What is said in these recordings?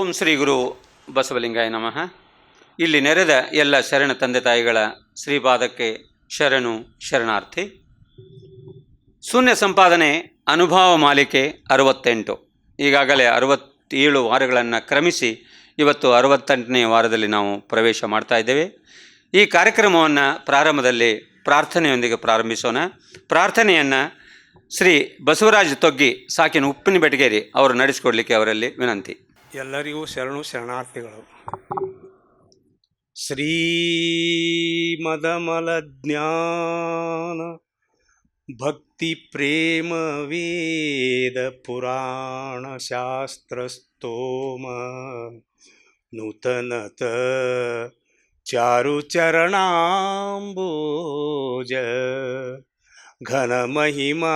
ಓಂ ಶ್ರೀ ಗುರು ಬಸವಲಿಂಗಾಯ ನಮಃ. ಇಲ್ಲಿ ನೆರೆದ ಎಲ್ಲ ಶರಣ ತಂದೆ ತಾಯಿಗಳ ಶ್ರೀಪಾದಕ್ಕೆ ಶರಣು ಶರಣಾರ್ಥಿ. ಶೂನ್ಯ ಸಂಪಾದನೆ ಅನುಭವ ಮಾಲಿಕೆ 68. ಈಗಾಗಲೇ 67 ವಾರಗಳನ್ನು ಕ್ರಮಿಸಿ ಇವತ್ತು 68ನೇ ವಾರದಲ್ಲಿ ನಾವು ಪ್ರವೇಶ ಮಾಡ್ತಾ ಇದ್ದೇವೆ. ಈ ಕಾರ್ಯಕ್ರಮವನ್ನು ಪ್ರಾರಂಭದಲ್ಲಿ ಪ್ರಾರ್ಥನೆಯೊಂದಿಗೆ ಪ್ರಾರಂಭಿಸೋಣ. ಪ್ರಾರ್ಥನೆಯನ್ನು ಶ್ರೀ ಬಸವರಾಜ ತೊಗ್ಗಿ ಸಾಕಿನ ಉಪ್ಪಿನ ಬೆಟಗೇರಿ ಅವರು ನಡೆಸಿಕೊಡ್ಲಿಕ್ಕೆ ಅವರಲ್ಲಿ ವಿನಂತಿ. ಎಲ್ಲರಿಗೂ ಶರಣು ಶರಣಾರ್ಥಿಗಳು. ಶ್ರೀ ಮದಮಲ ಜ್ಞಾನ ಭಕ್ತಿ ಪ್ರೇಮ ವೇದ ಪುರಾಣ ಶಾಸ್ತ್ರ ಸ್ತೋಮ ನೂತನತ ಚಾರು ಚರಣಾಂಬೋಜ ಘನ ಮಹಿಮಾ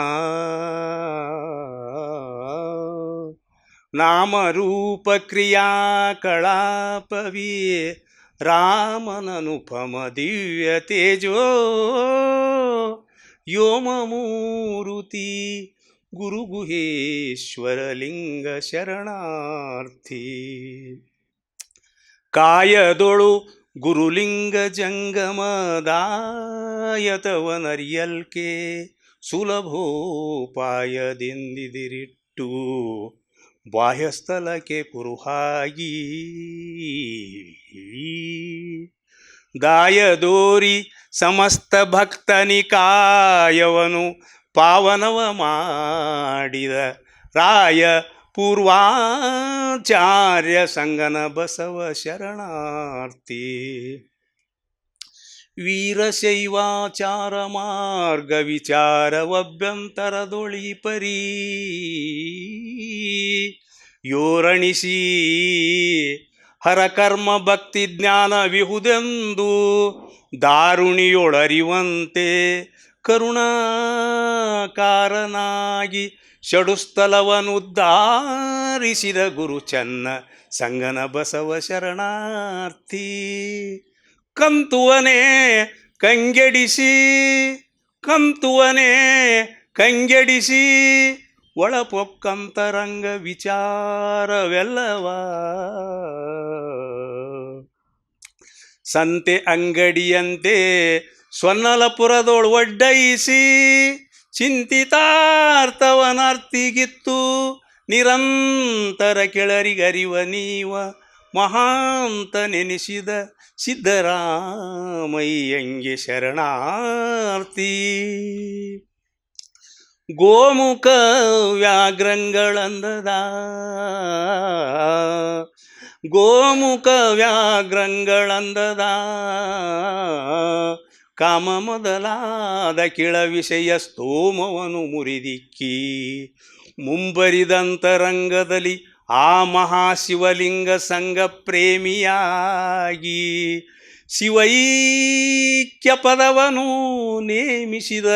ನಾಮ ರೂಪ ಕ್ರಿಯಾ ಕಳಾಪವೇ ರಾಮನನುಪಮ ದಿವ್ಯ ತೇಜೋ ಯೋಮಮೂರುತಿ ಗುರುಗುಹೇಶ್ವರ ಲಿಂಗ ಶರಣಾರ್ಥಿ. ಕಾಯದೊಳು ಗುರುಲಿಂಗ ಜಂಗಮದಾಯತವನರಿಯಲ್ಕೆ ಸುಲಭೋಪಾಯದಿಂದಿರಿಟ್ಟು ಬಾಹ್ಯಸ್ಥಲಕ್ಕೆ ಕುರುಹಾಗಿ ದಾಯದೋರಿ ಸಮಸ್ತ ಭಕ್ತನಿಕಾಯವನು ಪಾವನವ ಮಾಡಿದ ರಾಯ ಪೂರ್ವಾಚಾರ್ಯ ಸಂಗನ ಬಸವ ಶರಣಾರ್ಥಿ. ವೀರಶೈವಾಚಾರ ಮಾರ್ಗ ವಿಚಾರವಭ್ಯಂತರದೊಳಿ ಪರಿ ಯೋರಣಿಸಿ ಹರಕರ್ಮ ಭಕ್ತಿ ಜ್ಞಾನ ವಿಹುದೆಂದು ದಾರುಣಿಯೊಳರಿವಂತೆ ಕರುಣಾಕಾರನಾಗಿ ಷಡುಸ್ಥಲವನ್ನುದ್ಧಾರಿಸಿದ ಗುರು ಚನ್ನ ಸಂಗನ ಬಸವ ಶರಣಾರ್ಥಿ. ಕಂತುವನೇ ಕಂಗೆಡಿಸಿ ಒಳಪೊಕ್ಕಂತರಂಗ ವಿಚಾರವೆಲ್ಲವ ಸಂತೆ ಅಂಗಡಿಯಂತೆ ಸ್ವನ್ನಲಪುರದೊಳು ಒಡ್ಡಯಿಸಿ ಚಿಂತಿತಾರ್ಥವನರ್ತಿಗಿತ್ತು ನಿರಂತರ ಕೆಳರಿಗರಿವ ನೀವ ಮಹಾಂತ ನೆನೆಸಿದ ಸಿದ್ದರಾಮಯ್ಯಂಗೆ ಶರಣಾರ್ಥಿ. ಗೋಮುಖ ವ್ಯಾಘ್ರಂಗಳಂದದ ಕಾಮ ಮೊದಲಾದ ಕೆಳ ವಿಷಯ ಸ್ತೋಮವನು ಮುರಿದಿಕ್ಕಿ ಮುಂಬರಿದಂತರಂಗದಲ್ಲಿ ಆ ಮಹಾಶಿವಲಿಂಗ ಸಂಘ ಪ್ರೇಮಿಯಾಗಿ ಶಿವೈಕ್ಯ ಪದವನು ನೇಮಿಸಿದ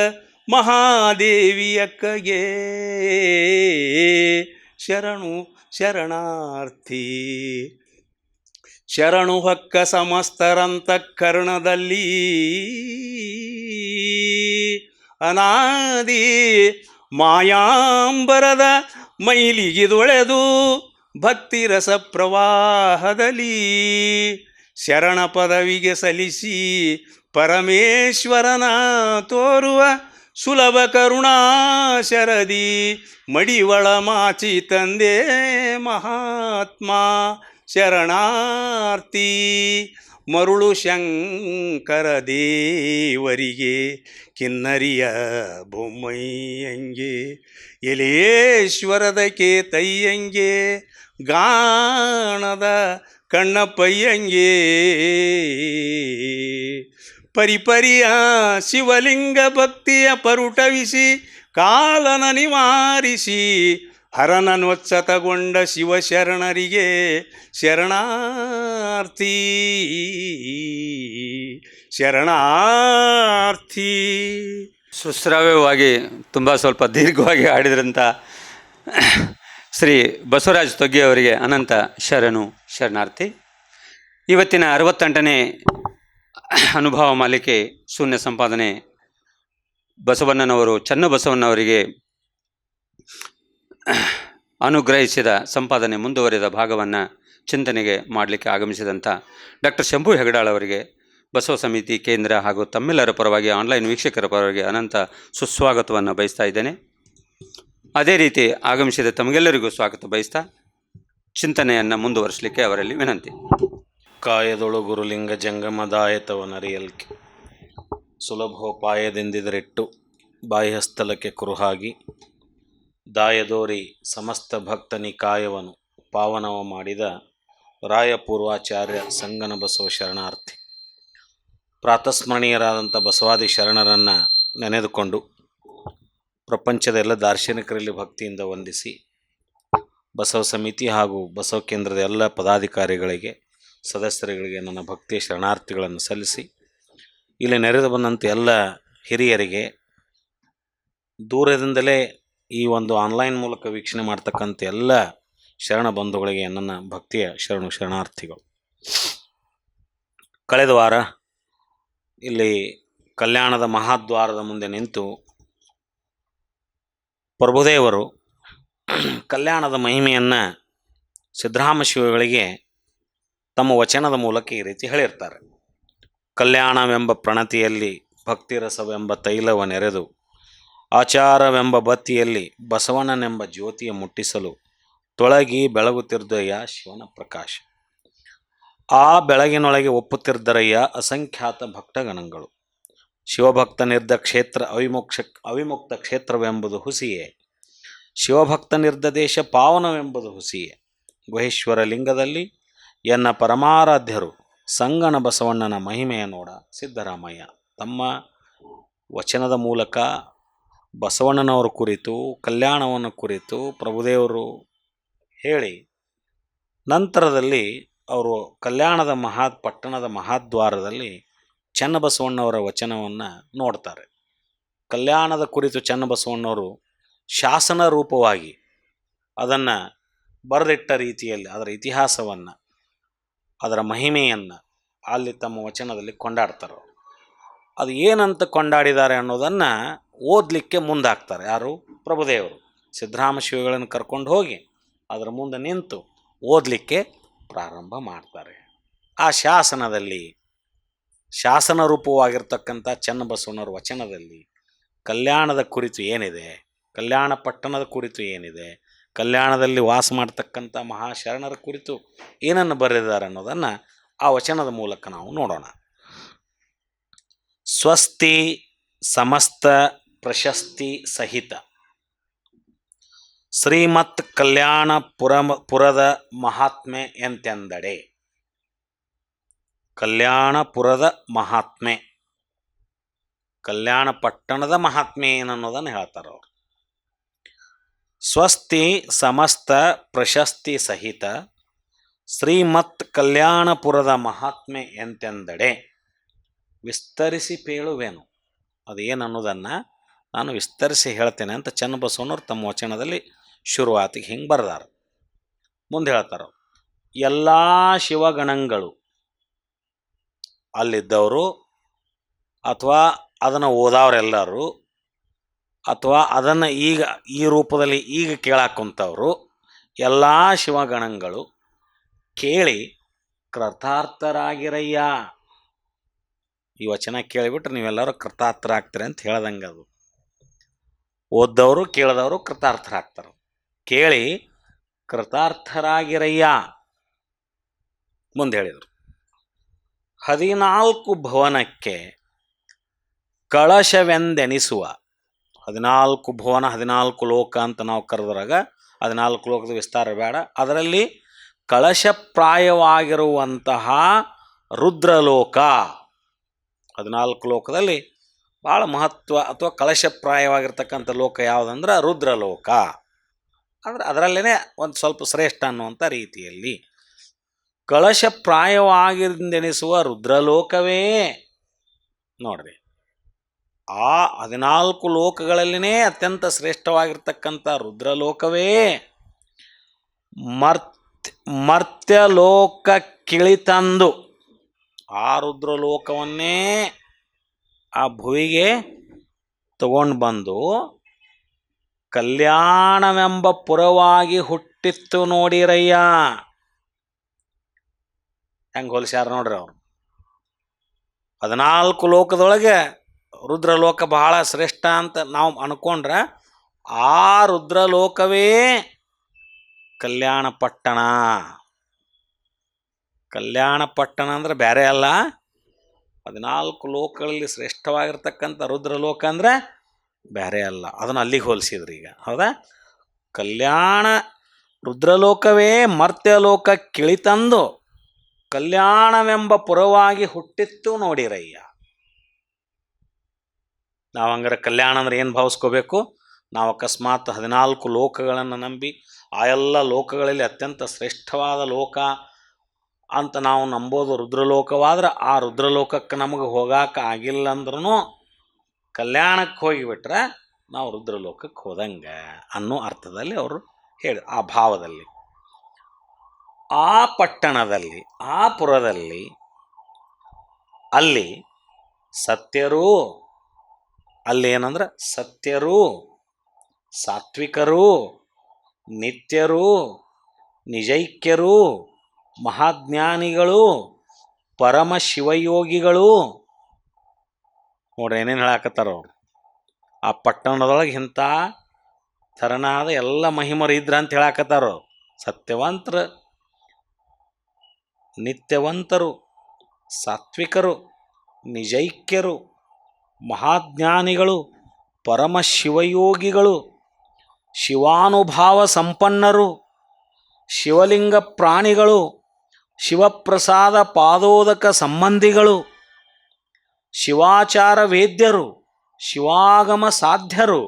ಮಹಾದೇವಿಯಕ್ಕಗೆ ಶರಣು ಶರಣಾರ್ಥಿ. ಶರಣು ಹೊಕ್ಕ ಸಮಸ್ತರಂತಃಕರಣದಲ್ಲಿ ಅನಾದಿ ಮಾಯಾಂಬರದ ಮೈಲಿಗಿದೊಳೆದು ಭಕ್ತಿರಸ ಪ್ರವಾಹದಲ್ಲಿ ಶರಣ ಪದವಿಗೆ ಸಲ್ಲಿಸಿ ಪರಮೇಶ್ವರನ ತೋರುವ ಸುಲಭ ಕರುಣಾಶರದಿ ಮಡಿವಳ ಮಾಚಿ ತಂದೆ ಮಹಾತ್ಮ ಶರಣಾರ್ಥಿ. ಮರುಳು ಶಂಕರ ದೇವರಿಗೆ ಕಿನ್ನರಿಯ ಬೊಮ್ಮಯ್ಯಂಗೆ ಎಲೇಶ್ವರದ ಕೇತಯ್ಯಂಗೆ ಗಾಣದ ಕಣ್ಣಪ್ಪಯ್ಯಂಗೆ ಪರಿಪರಿಯ ಶಿವಲಿಂಗ ಭಕ್ತಿಯ ಪರುಟವಿಸಿ ಕಾಲನ ನಿವಾರಿಸಿ ಹರನನ್ವತ್ಸತಗೊಂಡ ಶಿವಶರಣರಿಗೆ ಶರಣಾರ್ಥಿ ಶರಣಾರ್ಥಿ. ಸುಶ್ರಾವ್ಯವಾಗಿ ತುಂಬ ಸ್ವಲ್ಪ ದೀರ್ಘವಾಗಿ ಹಾಡಿದ್ರಂಥ ಶ್ರೀ ಬಸವರಾಜ ತೊಗ್ಗಿ ಅವರಿಗೆ ಅನಂತ ಶರಣು ಶರಣಾರ್ಥಿ. ಇವತ್ತಿನ 68ನೇ ಅನುಭವ ಮಾಲಿಕೆ ಶೂನ್ಯ ಸಂಪಾದನೆ ಬಸವಣ್ಣನವರು ಚನ್ನಬಸವಣ್ಣವರಿಗೆ ಅನುಗ್ರಹಿಸಿದ ಸಂಪಾದನೆ ಮುಂದುವರಿದ ಭಾಗವನ್ನು ಚಿಂತನೆಗೆ ಮಾಡಲಿಕ್ಕೆ ಆಗಮಿಸಿದಂಥ ಡಾಕ್ಟರ್ ಶಂಭು ಹೆಗಡಾಳ್ ಅವರಿಗೆ ಬಸವ ಸಮಿತಿ ಕೇಂದ್ರ ಹಾಗೂ ತಮ್ಮೆಲ್ಲರ ಪರವಾಗಿ ಆನ್ಲೈನ್ ವೀಕ್ಷಕರ ಪರವಾಗಿ ಅನಂತ ಸುಸ್ವಾಗತವನ್ನು ಬಯಸ್ತಾ ಇದ್ದೇನೆ. ಅದೇ ರೀತಿ ಆಗಮಿಸಿದ ತಮಗೆಲ್ಲರಿಗೂ ಸ್ವಾಗತ ಬಯಸ್ತಾ ಚಿಂತನೆಯನ್ನು ಮುಂದುವರಿಸಲಿಕ್ಕೆ ಅವರಲ್ಲಿ ವಿನಂತಿ. ಕಾಯದೊಳು ಗುರುಲಿಂಗ ಜಂಗಮದಾಯತವನರಿಯಲ್ಕೆ ಸುಲಭೋಪಾಯದಿಂದಿದರಿಟ್ಟು ಬಾಹ್ಯಸ್ಥಲಕ್ಕೆ ಕುರುಹಾಗಿ ದಾಯದೋರಿ ಸಮಸ್ತ ಭಕ್ತ ನಿಕಾಯವನು ಪಾವನವ ಮಾಡಿದ ರಾಯಪೂರ್ವಾಚಾರ್ಯ ಸಂಗನ ಬಸವ ಶರಣಾರ್ಥಿ. ಪ್ರಾತಸ್ಮರಣೀಯರಾದಂಥ ಬಸವಾದಿ ಶರಣರನ್ನು ನೆನೆದುಕೊಂಡು ಪ್ರಪಂಚದ ಎಲ್ಲ ದಾರ್ಶನಿಕರಲ್ಲಿ ಭಕ್ತಿಯಿಂದ ವಂದಿಸಿ ಬಸವ ಸಮಿತಿ ಹಾಗೂ ಬಸವ ಕೇಂದ್ರದ ಎಲ್ಲ ಪದಾಧಿಕಾರಿಗಳಿಗೆ ಸದಸ್ಯರುಗಳಿಗೆ ನನ್ನ ಭಕ್ತಿಯ ಶರಣಾರ್ಥಿಗಳನ್ನು ಸಲ್ಲಿಸಿ ಇಲ್ಲಿ ನೆರೆದು ಬಂದಂಥ ಎಲ್ಲ ಹಿರಿಯರಿಗೆ, ದೂರದಿಂದಲೇ ಈ ಒಂದು ಆನ್ಲೈನ್ ಮೂಲಕ ವೀಕ್ಷಣೆ ಮಾಡ್ತಕ್ಕಂಥ ಎಲ್ಲ ಶರಣ ಬಂಧುಗಳಿಗೆ ನನ್ನ ಭಕ್ತಿಯ ಶರಣಾರ್ಥಿಗಳು. ಕಳೆದ ವಾರ ಇಲ್ಲಿ ಕಲ್ಯಾಣದ ಮಹಾದ್ವಾರದ ಮುಂದೆ ನಿಂತು ಪ್ರಭುದೇವರು ಕಲ್ಯಾಣದ ಮಹಿಮೆಯನ್ನು ಸಿದ್ದರಾಮ ಶಿವಗಳಿಗೆ ತಮ್ಮ ವಚನದ ಮೂಲಕ ಈ ರೀತಿ ಹೇಳಿರ್ತಾರೆ. ಕಲ್ಯಾಣವೆಂಬ ಪ್ರಣತಿಯಲ್ಲಿ ಭಕ್ತಿರಸವೆಂಬ ತೈಲವ ನೆರೆದು ಆಚಾರವೆಂಬ ಬತ್ತಿಯಲ್ಲಿ ಬಸವಣ್ಣನೆಂಬ ಜ್ಯೋತಿಯ ಮುಟ್ಟಿಸಲು ತೊಳಗಿ ಬೆಳಗುತ್ತಿರ್ದಯ್ಯ ಶಿವನ ಪ್ರಕಾಶ. ಆ ಬೆಳಗಿನೊಳಗೆ ಒಪ್ಪುತ್ತಿರ್ದರಯ್ಯ ಅಸಂಖ್ಯಾತ ಭಕ್ತಗಣಗಳು. ಶಿವಭಕ್ತನಿರ್ದ ಕ್ಷೇತ್ರ ಅವಿಮುಕ್ತ ಕ್ಷೇತ್ರವೆಂಬುದು ಹುಸಿಯೇ, ಶಿವಭಕ್ತನಿರ್ದ ದೇಶ ಪಾವನವೆಂಬುದು ಹುಸಿಯೇ. ಗುಹೇಶ್ವರ ಲಿಂಗದಲ್ಲಿ ಎನ್ನ ಪರಮಾರಾಧ್ಯರು ಸಂಗನ ಬಸವಣ್ಣನ ಮಹಿಮೆಯ ನೋಡ ಸಿದ್ದರಾಮಯ್ಯ ತಮ್ಮ ವಚನದ ಮೂಲಕ ಬಸವಣ್ಣನವರ ಕುರಿತು, ಕಲ್ಯಾಣವನ್ನು ಕುರಿತು ಪ್ರಭುದೇವರು ಹೇಳಿ ನಂತರದಲ್ಲಿ ಅವರು ಕಲ್ಯಾಣದ ಪಟ್ಟಣದ ಮಹಾದ್ವಾರದಲ್ಲಿ ಚನ್ನಬಸವಣ್ಣವರ ವಚನವನ್ನು ನೋಡ್ತಾರೆ. ಕಲ್ಯಾಣದ ಕುರಿತು ಚನ್ನಬಸವಣ್ಣವರು ಶಾಸನ ರೂಪವಾಗಿ ಅದನ್ನು ಬರೆದಿಟ್ಟ ರೀತಿಯಲ್ಲಿ ಅದರ ಇತಿಹಾಸವನ್ನು, ಅದರ ಮಹಿಮೆಯನ್ನು ಅಲ್ಲಿ ತಮ್ಮ ವಚನದಲ್ಲಿ ಕೊಂಡಾಡ್ತಾರೆ. ಅದು ಏನಂತ ಕೊಂಡಾಡಿದ್ದಾರೆ ಅನ್ನೋದನ್ನು ಓದಲಿಕ್ಕೆ ಮುಂದಾಗ್ತಾರೆ. ಯಾರು? ಪ್ರಭುದೇವರು ಸಿದ್ದರಾಮ ಶಿವಗಳನ್ನು ಕರ್ಕೊಂಡು ಹೋಗಿ ಅದರ ಮುಂದೆ ನಿಂತು ಓದಲಿಕ್ಕೆ ಪ್ರಾರಂಭ ಮಾಡ್ತಾರೆ. ಆ ಶಾಸನದಲ್ಲಿ, ಶಾಸನ ರೂಪವಾಗಿರ್ತಕ್ಕಂಥ ಚನ್ನಬಸವಣ್ಣವ್ರ ವಚನದಲ್ಲಿ ಕಲ್ಯಾಣದ ಕುರಿತು ಏನಿದೆ, ಕಲ್ಯಾಣ ಪಟ್ಟಣದ ಕುರಿತು ಏನಿದೆ, ಕಲ್ಯಾಣದಲ್ಲಿ ವಾಸ ಮಾಡ್ತಕ್ಕಂಥ ಮಹಾಶರಣರ ಕುರಿತು ಏನನ್ನು ಬರೆದಿದ್ದಾರೆ ಅನ್ನೋದನ್ನು ಆ ವಚನದ ಮೂಲಕ ನಾವು ನೋಡೋಣ. ಸ್ವಸ್ತಿ ಸಮಸ್ತ ಪ್ರಶಸ್ತಿ ಸಹಿತ ಶ್ರೀಮತ್ ಕಲ್ಯಾಣ ಪುರದ ಮಹಾತ್ಮೆ ಎಂತೆಂದಡೆ. ಕಲ್ಯಾಣಪುರದ ಮಹಾತ್ಮೆ, ಕಲ್ಯಾಣ ಪಟ್ಟಣದ ಮಹಾತ್ಮೆ ಏನನ್ನೋದನ್ನು ಹೇಳ್ತಾರೆ ಅವರು. ಸ್ವಸ್ತಿ ಸಮಸ್ತ ಪ್ರಶಸ್ತಿ ಸಹಿತ ಶ್ರೀಮತ್ ಕಲ್ಯಾಣಪುರದ ಮಹಾತ್ಮೆ ಎಂತೆಂದಡೆ. ವಿಸ್ತರಿಸಿ ಪೇಳುವೆನು, ಅದೇನನ್ನೋದನ್ನು ನಾನು ವಿಸ್ತರಿಸಿ ಹೇಳ್ತೇನೆ ಅಂತ ಚನ್ನಬಸವಣ್ಣವ್ರು ತಮ್ಮ ವಚನದಲ್ಲಿ ಶುರುವಾತಿಗೆ ಹಿಂಗೆ ಬರೆದಾರೆ. ಮುಂದೆ ಹೇಳ್ತಾರೆ, ಎಲ್ಲ ಶಿವಗಣಗಳು ಅಲ್ಲಿದ್ದವರು ಅಥವಾ ಅದನ್ನು ಓದೋರೆಲ್ಲರೂ ಅಥವಾ ಅದನ್ನು ಈಗ ಈ ರೂಪದಲ್ಲಿ ಈಗ ಕೇಳಾಕುಂತವರು ಎಲ್ಲ ಶಿವಗಣಗಳು ಕೇಳಿ ಕೃತಾರ್ಥರಾಗಿರಯ್ಯ. ಈ ವಚನ ಕೇಳಿಬಿಟ್ರೆ ನೀವೆಲ್ಲರೂ ಕೃತಾರ್ಥರಾಗ್ತೀರಿ ಅಂತ ಹೇಳ್ದಂಗೆ ಅದು. ಓದ್ದವರು ಕೇಳಿದವರು ಕೃತಾರ್ಥರಾಗ್ತಾರೆ. ಕೇಳಿ ಕೃತಾರ್ಥರಾಗಿರಯ್ಯ. ಮುಂದೆ ಹೇಳಿದರು, 14 ಭುವನಕ್ಕೆ ಕಳಶವೆಂದೆನಿಸುವ. 14 ಭುವನ, 14 ಲೋಕ ಅಂತ ನಾವು ಕರೆದ್ರಾಗ 14 ಲೋಕದ ವಿಸ್ತಾರ ಬೇಡ. ಅದರಲ್ಲಿ ಕಳಶಪ್ರಾಯವಾಗಿರುವಂತಹ ರುದ್ರಲೋಕ, 14 ಲೋಕದಲ್ಲಿ ಭಾಳ ಮಹತ್ವ ಅಥವಾ ಕಳಶಪ್ರಾಯವಾಗಿರ್ತಕ್ಕಂಥ ಲೋಕ ಯಾವುದಂದ್ರೆ ರುದ್ರಲೋಕ. ಅಂದರೆ ಅದರಲ್ಲೇ ಒಂದು ಸ್ವಲ್ಪ ಶ್ರೇಷ್ಠ ಅನ್ನುವಂಥ ರೀತಿಯಲ್ಲಿ ಕಳಶಪ್ರಾಯವಾಗಿಂದೆನಿಸುವ ರುದ್ರಲೋಕವೇ. ನೋಡ್ರಿ, ಆ 14 ಲೋಕಗಳಲ್ಲಿನೇ ಅತ್ಯಂತ ಶ್ರೇಷ್ಠವಾಗಿರ್ತಕ್ಕಂಥ ರುದ್ರಲೋಕವೇ ಮರ್ತ್ಯಲೋಕ ಕಿಳಿತಂದು, ಆ ರುದ್ರಲೋಕವನ್ನೇ ಆ ಭುವಿಗೆ ತಗೊಂಡು ಬಂದು ಕಲ್ಯಾಣವೆಂಬ ಪುರವಾಗಿ ಹುಟ್ಟಿತ್ತು ನೋಡಿರಯ್ಯ. ಹೆಂಗೆ ಹೋಲಿಸ್ಯಾರ ನೋಡ್ರಿ ಅವ್ರು. 14 ಲೋಕದೊಳಗೆ ರುದ್ರಲೋಕ ಬಹಳ ಶ್ರೇಷ್ಠ ಅಂತ ನಾವು ಅನ್ಕೊಂಡ್ರೆ ಆ ರುದ್ರಲೋಕವೇ ಕಲ್ಯಾಣ ಪಟ್ಟಣ. ಕಲ್ಯಾಣ ಪಟ್ಟಣ ಅಂದ್ರೆ ಬೇರೆ ಅಲ್ಲ, 14 ಲೋಕಗಳಲ್ಲಿ ಶ್ರೇಷ್ಠವಾಗಿರ್ತಕ್ಕಂಥ ರುದ್ರಲೋಕ ಅಂದರೆ ಬೇರೆ ಅಲ್ಲ. ಅದನ್ನು ಅಲ್ಲಿಗೆ ಹೋಲಿಸಿದ್ರಿ ಈಗ. ಹೌದಾ? ಕಲ್ಯಾಣ ರುದ್ರಲೋಕವೇ ಮರ್ತ್ಯಲೋಕ ಕಿಳಿತಂದು ಕಲ್ಯಾಣವೆಂಬ ಪುರವಾಗಿ ಹುಟ್ಟಿತ್ತು ನೋಡಿರಯ್ಯ. ನಾವು ಹಂಗಾರೆ ಕಲ್ಯಾಣ ಅಂದ್ರೆ ಏನು ಭಾವಿಸ್ಕೋಬೇಕು? ನಾವು ಅಕಸ್ಮಾತ್ 14 ಲೋಕಗಳನ್ನು ನಂಬಿ ಆ ಎಲ್ಲ ಲೋಕಗಳಲ್ಲಿ ಅತ್ಯಂತ ಶ್ರೇಷ್ಠವಾದ ಲೋಕ ಅಂತ ನಾವು ನಂಬೋದು ರುದ್ರಲೋಕವಾದ್ರೆ ಆ ರುದ್ರಲೋಕಕ್ಕೆ ನಮಗೆ ಹೋಗಾಕ ಆಗಿಲ್ಲ ಅಂದ್ರೂ ಕಲ್ಯಾಣಕ್ಕೆ ಹೋಗಿಬಿಟ್ರೆ ನಾವು ರುದ್ರಲೋಕಕ್ಕೆ ಹೋದಂಗೆ ಅನ್ನೋ ಅರ್ಥದಲ್ಲಿ ಅವರು ಹೇಳಿ, ಆ ಭಾವದಲ್ಲಿ, ಆ ಪಟ್ಟಣದಲ್ಲಿ, ಆ ಪುರದಲ್ಲಿ, ಅಲ್ಲಿ ಸತ್ಯರು, ಅಲ್ಲಿ ಏನಂದ್ರೆ ಸತ್ಯರು, ಸಾತ್ವಿಕರು, ನಿತ್ಯರು, ನಿಜೈಕ್ಯರು, ಮಹಾಜ್ಞಾನಿಗಳು, ಪರಮ ಶಿವಯೋಗಿಗಳು. ನೋಡ್ರಿ ಏನೇನು ಹೇಳಾಕತ್ತಾರ ಅವ್ರು. ಆ ಪಟ್ಟಣದೊಳಗೆ ಇಂಥ ಥರನಾದ ಎಲ್ಲ ಮಹಿಮರು ಇದ್ರ ಅಂತ ಹೇಳಾಕತ್ತಾರ. ಸತ್ಯವಂತರು, ನಿತ್ಯವಂತರು, ಸಾತ್ವಿಕರು, ನಿಜೈಕ್ಯರು, ಮಹಾಜ್ಞಾನಿಗಳು, ಪರಮ ಶಿವಯೋಗಿಗಳು, ಶಿವಾನುಭಾವ ಸಂಪನ್ನರು, ಶಿವಲಿಂಗ ಪ್ರಾಣಿಗಳು, ಶಿವಪ್ರಸಾದ ಪಾದೋದಕ ಸಂಬಂಧಿಗಳು, ಶಿವಾಚಾರ ವೇದ್ಯರು, ಶಿವಾಗಮ ಸಾಧ್ಯರು,